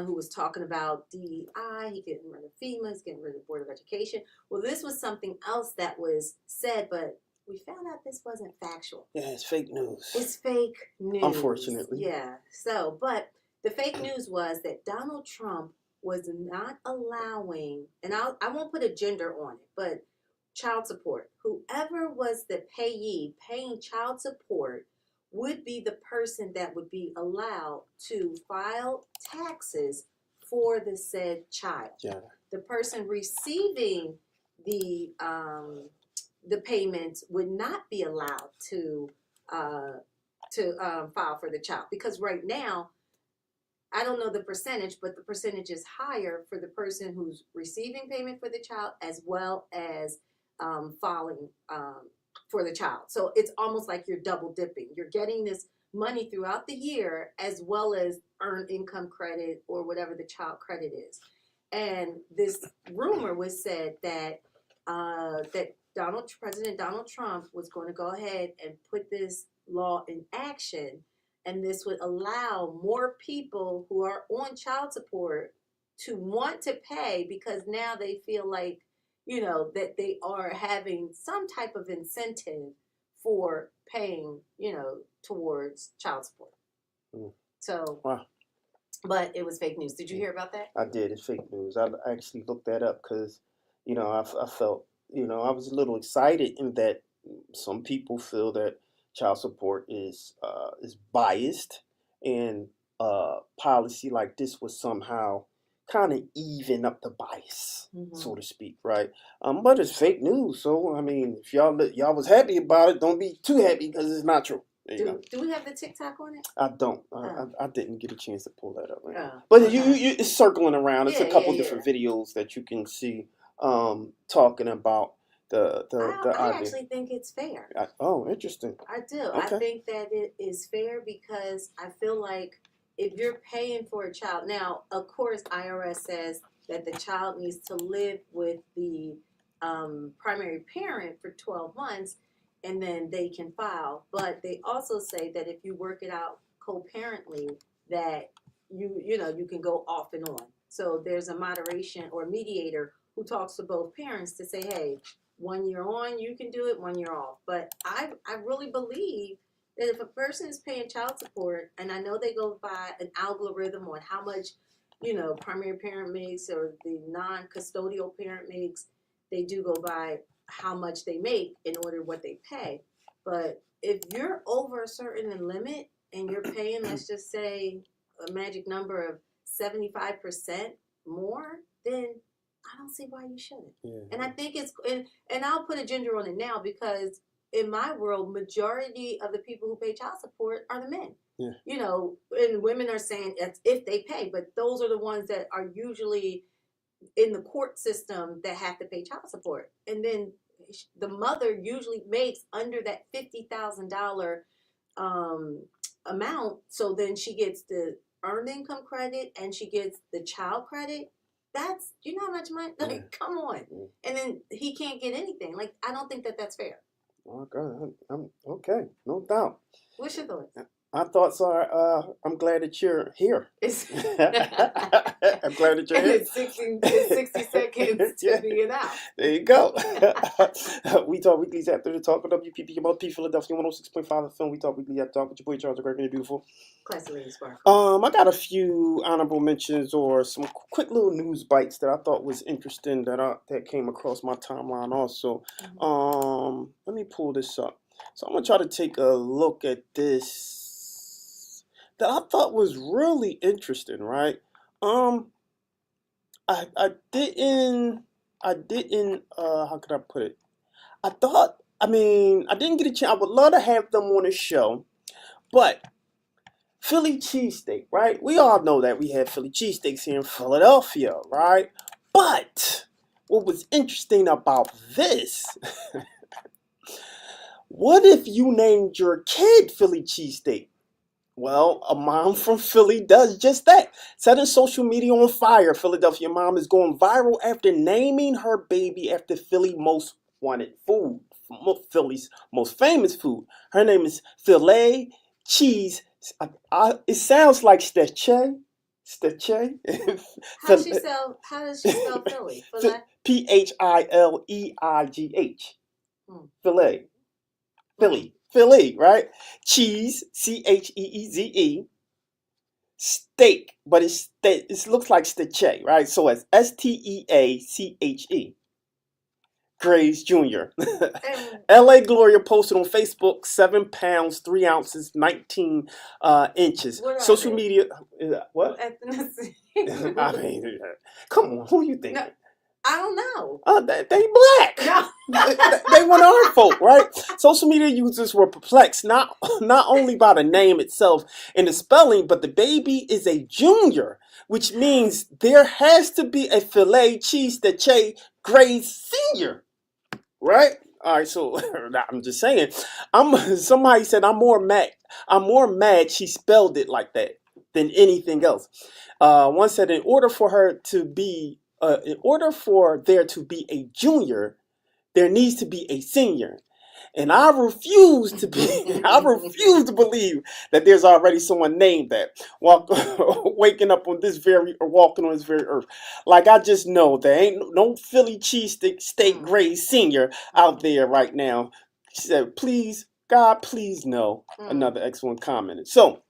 who was talking about DEI. He getting rid of FEMA. He's getting rid of the Board of Education. Well, this was something else that was said, but we found out this wasn't factual. Yeah, it's fake news. It's fake news. Unfortunately. Yeah. So, but the fake news was that Donald Trump was not allowing, and I won't put a gender on it, but child support. Whoever was the payee paying child support would be the person that would be allowed to file taxes for the said child. Yeah. The person receiving the payments would not be allowed to file for the child, because right now, I don't know the percentage, but the percentage is higher for the person who's receiving payment for the child as well as filing for the child. So it's almost like you're double dipping. You're getting this money throughout the year as well as earned income credit or whatever the child credit is. And this rumor was said that President Donald Trump was going to go ahead and put this law in action, and this would allow more people who are on child support to want to pay, because now they feel like, that they are having some type of incentive for paying, towards child support. So, wow. But it was fake news. Did you hear about that? I did. It's fake news. I actually looked that up because, I felt, I was a little excited in that some people feel that child support is biased, and policy like this was somehow kind of even up the bias, so to speak, right? But it's fake news. So if y'all was happy about it, don't be too happy because it's not true. Do we have the TikTok on it? I don't. I didn't get a chance to pull that up. Right? But you it's circling around. It's a couple different videos that you can see talking about the I actually think it's fair. Interesting. I do. Okay. I think that it is fair because I feel like if you're paying for a child, now of course IRS says that the child needs to live with the primary parent for 12 months and then they can file. But they also say that if you work it out co-parently, that you can go off and on. So there's a moderation or mediator who talks to both parents to say, hey, 1 year on, you can do it, 1 year off. But I really believe that if a person is paying child support, and I know they go by an algorithm on how much, primary parent makes or the non-custodial parent makes, they do go by how much they make in order what they pay. But if you're over a certain limit and you're paying, let's just say a magic number of 75% more, then I don't see why you shouldn't. Yeah. And I think it's, and I'll put a gender on it now, because in my world, majority of the people who pay child support are the men. Yeah. You know, and women are saying it's if they pay, but those are the ones that are usually in the court system that have to pay child support. And then the mother usually makes under that $50,000 amount. So then she gets the earned income credit and she gets the child credit. That's, you know how much money? Like, come on. And then he can't get anything. Like, I don't think that that's fair. Okay, I'm okay, no doubt. What's your thoughts? My thoughts are, I'm glad that you're here. I'm glad that you're here. It's 60 seconds to be it out. There you go. We talk weeklies after the talk with WPP, Philadelphia 106.5 FM. We talk weekly after talk with your boy Charles, the great and beautiful. Classy Lady Sparkle. I got a few honorable mentions or some quick little news bites that I thought was interesting that came across my timeline also. Let me pull this up. So I'm gonna try to take a look at this that I thought was really interesting, right? I didn't how could I put it? I didn't get a chance. I would love to have them on the show, but Philly cheesesteak, right? We all know that we have Philly cheesesteaks here in Philadelphia, right? But what was interesting about this, what if you named your kid Philly cheesesteak? Well, a mom from Philly does just that. Setting social media on fire. Philadelphia mom is going viral after naming her baby after Philly's most wanted food. Philly's most famous food. Her name is Filet Cheese. It sounds like Steche. How does she spell Philly? Filet? Phileigh. Filet. Philly, right? Cheese, Cheeze. Steak, but it looks like Steche, right? So it's Steache. Grace Jr. LA Gloria posted on Facebook 7 pounds, 3 ounces, 19 inches. Social media, what? I mean, come on, who you think? No, I don't know. They black. No. They want our folk, right? Social media users were perplexed not only by the name itself and the spelling, but the baby is a junior, which means there has to be a Filet Cheese Steche Grace Senior, right? All right, so I'm just saying. Somebody said I'm more mad she spelled it like that than anything else. One said in order for there to be a junior, there needs to be a senior. And I refuse to believe that there's already someone named that walking on this very earth. Like, I just know there ain't no Philly cheesesteak grade senior out there right now. She said, please, God, please no. Another excellent comment. So,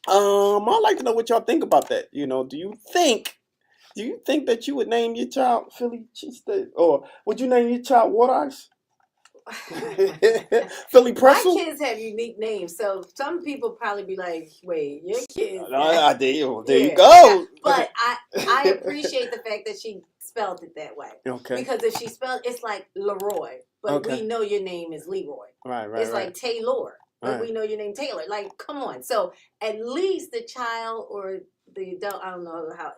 I'd like to know what y'all think about that. You know, do you think that you would name your child Philly cheesesteak, or would you name your child Water Ice? Philly pretzel? My kids have unique names, so some people probably be like, "Wait, your kids?" There you go. But I appreciate the fact that she spelled it that way. Okay. Because if she spelled, it's like Leroy, but we know your name is Leroy. Right. It's like Taylor, but Right. we know your name Taylor. Like, come on. So at least the child or the adult, I don't know I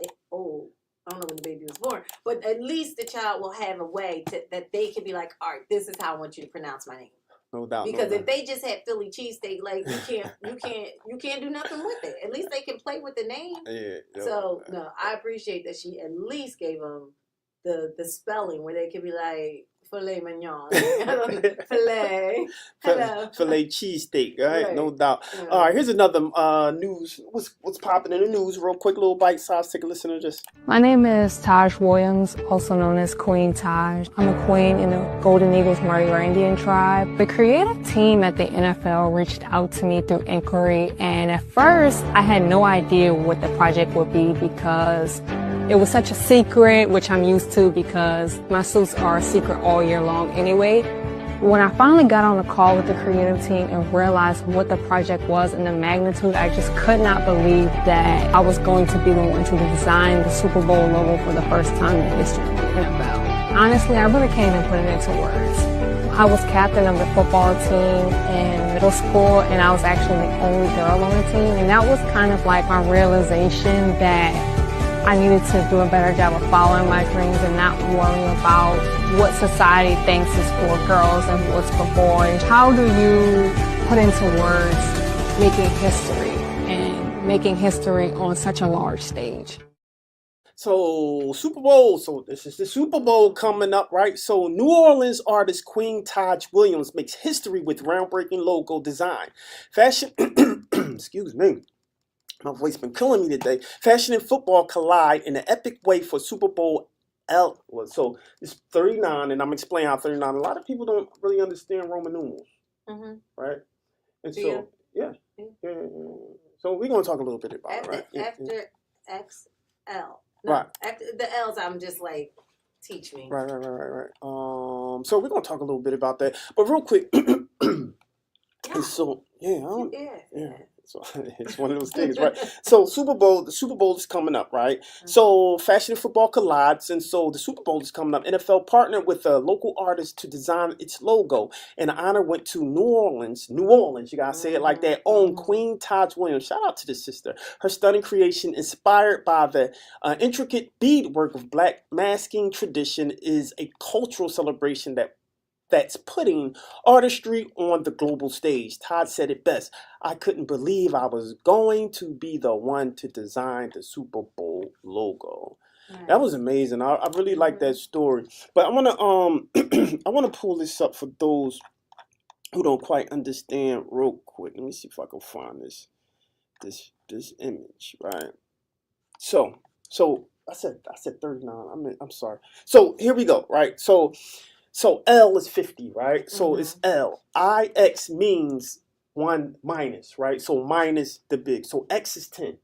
don't know when the baby was born, but at least the child will have a way that they can be like, all right, this is how I want you to pronounce my name. No doubt. Because if they just had Philly cheesesteak, like you can't do nothing with it. At least they can play with the name. Yeah. So no, I appreciate that she at least gave them the spelling where they could be like filet mignon, filet, hello, filet cheesesteak, right? No doubt. Yeah. All right, here's another news. What's popping in the news? Real quick, little bite size. Take a listen to this. My name is Taj Williams, also known as Queen Taj. I'm a queen in the Golden Eagles Mardi Indian tribe. The creative team at the NFL reached out to me through inquiry, and at first I had no idea what the project would be because It was such a secret, which I'm used to because my suits are a secret all year long anyway. When I finally got on a call with the creative team and realized what the project was and the magnitude, I just could not believe that I was going to be the one to design the Super Bowl logo for the first time in history of the NFL. Honestly, I really can't even put it into words. I was captain of the football team in middle school, and I was actually the only girl on the team, and that was kind of like my realization that I needed to do a better job of following my dreams and not worry about what society thinks is for girls and what's for boys. How do you put into words making history and making history on such a large stage? So Super Bowl, so this is the Super Bowl coming up, right? So New Orleans artist Queen Taj Williams makes history with groundbreaking logo design. Fashion, excuse me. My voice been killing me today. Fashion and football collide in an epic way for Super Bowl L. So it's 39, and I'm explaining how 39. A lot of people don't really understand Roman numerals, right? And so, yeah. So we're gonna talk a little bit about it, right? After XL. No, Right. after the L's, I'm just like, teach me. Right. So we're gonna talk a little bit about that, but real quick. And so, So it's one of those things, right? So the Super Bowl is coming up, right? So fashion and football collides, and so the Super Bowl is coming up. NFL partnered with a local artist to design its logo, and the honor went to New Orleans, you gotta say it like that, own Queen Taj Williams. Shout out to the sister. Her stunning creation, inspired by the intricate beadwork of Black masking tradition, is a cultural celebration that's putting artistry on the global stage. Todd said it best. I couldn't believe I was going to be the one to design the Super Bowl logo. Nice. That was amazing. I really like that story. But I wanna I wanna pull this up for those who don't quite understand real quick. Let me see if I can find this image, right? So I said 39. I'm sorry. So here we go, right? So L is 50, right? So it's L. IX means 1 minus, right? So minus the big. So X is 10.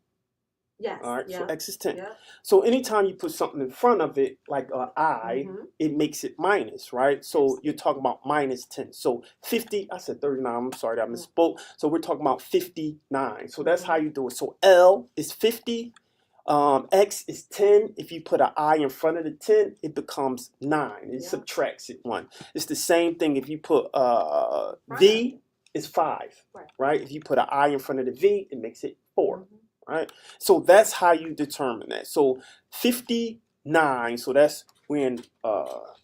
Yes. All right. Yeah. So X is 10. Yeah. So anytime you put something in front of it, like I, it makes it minus, right? So you're talking about minus 10. So 50, I said 39. I'm sorry, I misspoke. So we're talking about 59. So that's how you do it. So L is 50. X is 10. If you put an I in front of the 10, it becomes 9. It subtracts it 1. It's the same thing if you put V is 5, right? If you put an I in front of the V, it makes it 4, right? So that's how you determine that. So 59, so that's when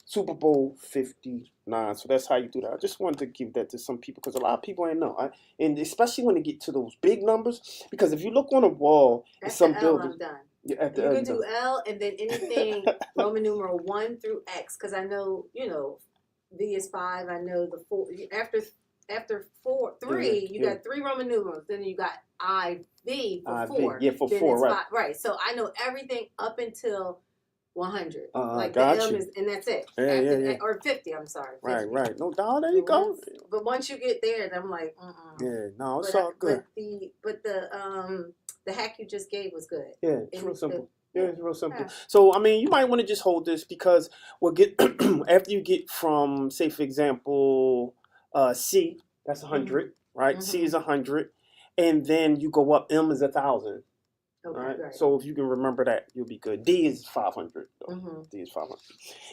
Super Bowl 59. So that's how you do that. I just wanted to give that to some people because a lot of people ain't know. And especially when they get to those big numbers, because if you look on a wall in some buildings. I'm done. Yeah, at the you can do L and then anything Roman numeral 1 through X, because I know, V is 5. I know the 4. After 3, you got 3 Roman numerals. Then you got IV for 4. Yeah, for 4, right. 5. Right. So I know everything up until 100. Like the got M you. is, and that's it. Yeah. Or 50, I'm sorry. 50. Right. No doubt, there you go. But once you get there, then I'm like, Yeah, no, it's all good. But the hack you just gave was good. Yeah, it's real simple. It's real simple. So, I mean, you might want to just hold this because we'll get, after you get from, say, for example, C, that's 100, right? C is 100. And then you go up, M is 1,000. Okay, right? So if you can remember that, you'll be good. D is 500. D is 500.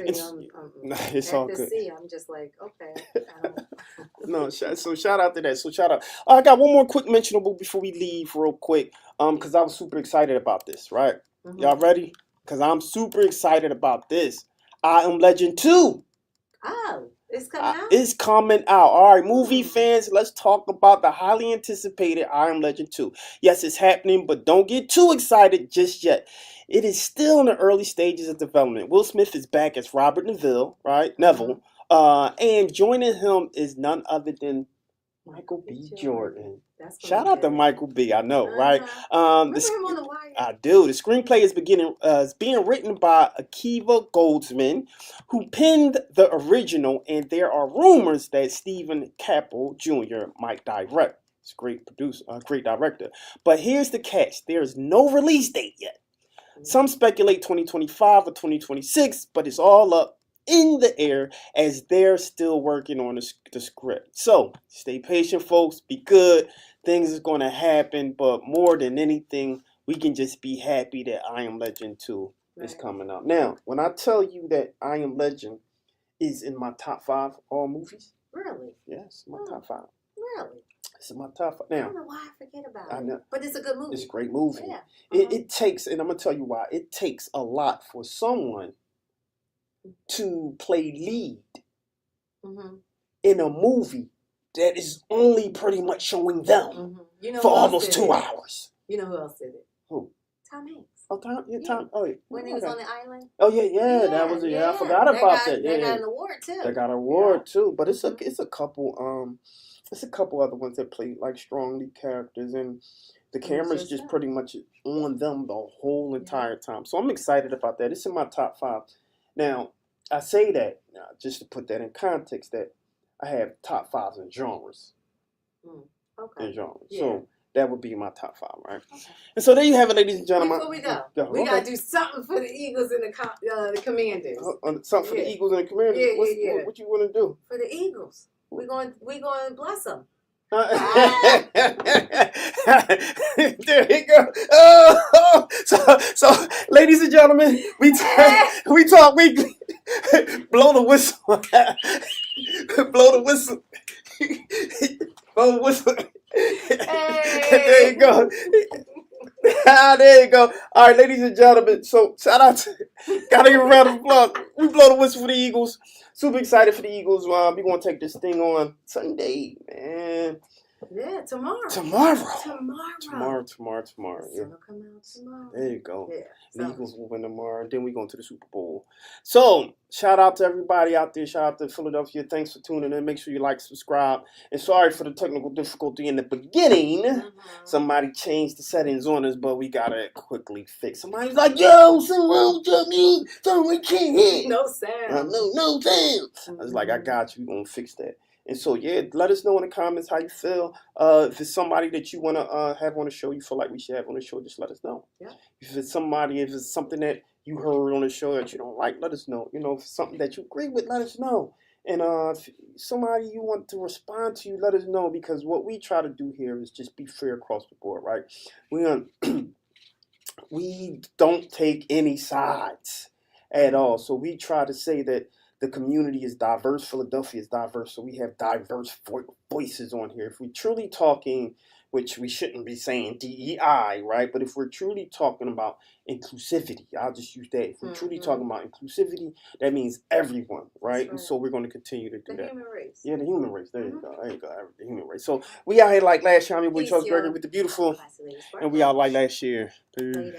It's all good. C, I'm just like, okay. No, so shout out to that. So shout out. I got one more quick mentionable before we leave real quick. Because I was super excited about this, right? Y'all ready? Because I'm super excited about this. I Am Legend 2. Oh, it's coming out? It's coming out. All right, movie fans, let's talk about the highly anticipated I Am Legend 2. Yes, it's happening, but don't get too excited just yet. It is still in the early stages of development. Will Smith is back as Robert Neville, right? Neville. And joining him is none other than Michael B. Jordan. Shout out to Michael B. I know, right? Remember him on The Wire? I do. The screenplay is being written by Akiva Goldsman, who penned the original, and there are rumors that Stephen Caple Jr. might direct. It's a great producer, great director. But here's the catch: there is no release date yet. Some speculate 2025 or 2026, but it's all up in the air as they're still working on the script. So stay patient, folks. Be good. Things is going to happen, but more than anything, we can just be happy that I Am Legend 2 is coming out. Now, when I tell you that I Am Legend is in my top 5 all movies, Really? yes, my top 5. Really? It's in my top 5. Now, I don't know why I forget about I know. it. But it's a good movie. It's a great movie. Yeah. It takes, and I'm going to tell you why, it takes a lot for someone to play lead in a movie that is only pretty much showing them You know for who else almost did 2 it? hours. You know who else did it? Who? Tom Hanks. Oh, Tom. Yeah, Yeah. Tom. Oh, yeah. When he was on the island. Oh yeah. That was I forgot about that. Yeah, They got an award too. They got an award too. But it's a couple other ones that play like strong lead characters, and the camera's just pretty much on them the whole entire time. So I'm excited about that. It's in my top 5. Now I say that just to put that in context that I have top 5s in genres. Okay. In genres. Yeah. So that would be my top 5, right? Okay. And so there you have it, ladies and gentlemen. Before we go, we gotta do something for the Eagles and the Commanders. Something for the Eagles and the Commanders. Yeah. What you want to do? For the Eagles, we going to bless them. There you go. Oh, so, ladies and gentlemen, we talk weekly. Blow the whistle. Blow the whistle. Blow the whistle. Hey. There you go. There you go. All right, ladies and gentlemen. So shout out to, gotta give a round of applause. We blow the whistle for the Eagles. Super excited for the Eagles. We're gonna take this thing on Sunday, man. Yeah, tomorrow. Tomorrow. Yeah. Yeah. Come out tomorrow. There you go. Yeah. The Eagles will win tomorrow, and then we're going to the Super Bowl. So, shout out to everybody out there. Shout out to Philadelphia. Thanks for tuning in. Make sure you like, subscribe. And sorry for the technical difficulty in the beginning. Somebody changed the settings on us, but we got to quickly fix. Somebody's like, yo, something wrong with your music. Something we can't hear. No sound. No sound. I was like, I got you. We're going to fix that. And so, yeah, let us know in the comments how you feel. If it's somebody that you want to have on the show, you feel like we should have on the show, just let us know. Yeah. If it's something that you heard on the show that you don't like, let us know. You know, if it's something that you agree with, let us know. And if somebody you want to respond to you, let us know. Because what we try to do here is just be fair across the board, right? We don't take any sides at all. So we try to say that the community is diverse. Philadelphia is diverse. So we have diverse voices on here. If we're truly talking, which we shouldn't be saying DEI, right? But if we're truly talking about inclusivity, I'll just use that. If we're truly talking about inclusivity, that means everyone, right? And so we're going to continue to do that. The human race. Yeah, the human race. There you go. There you go. The human race. So we out here like last year. I'm your boy Charles Gregory with the beautiful. And we out like last year. Peace.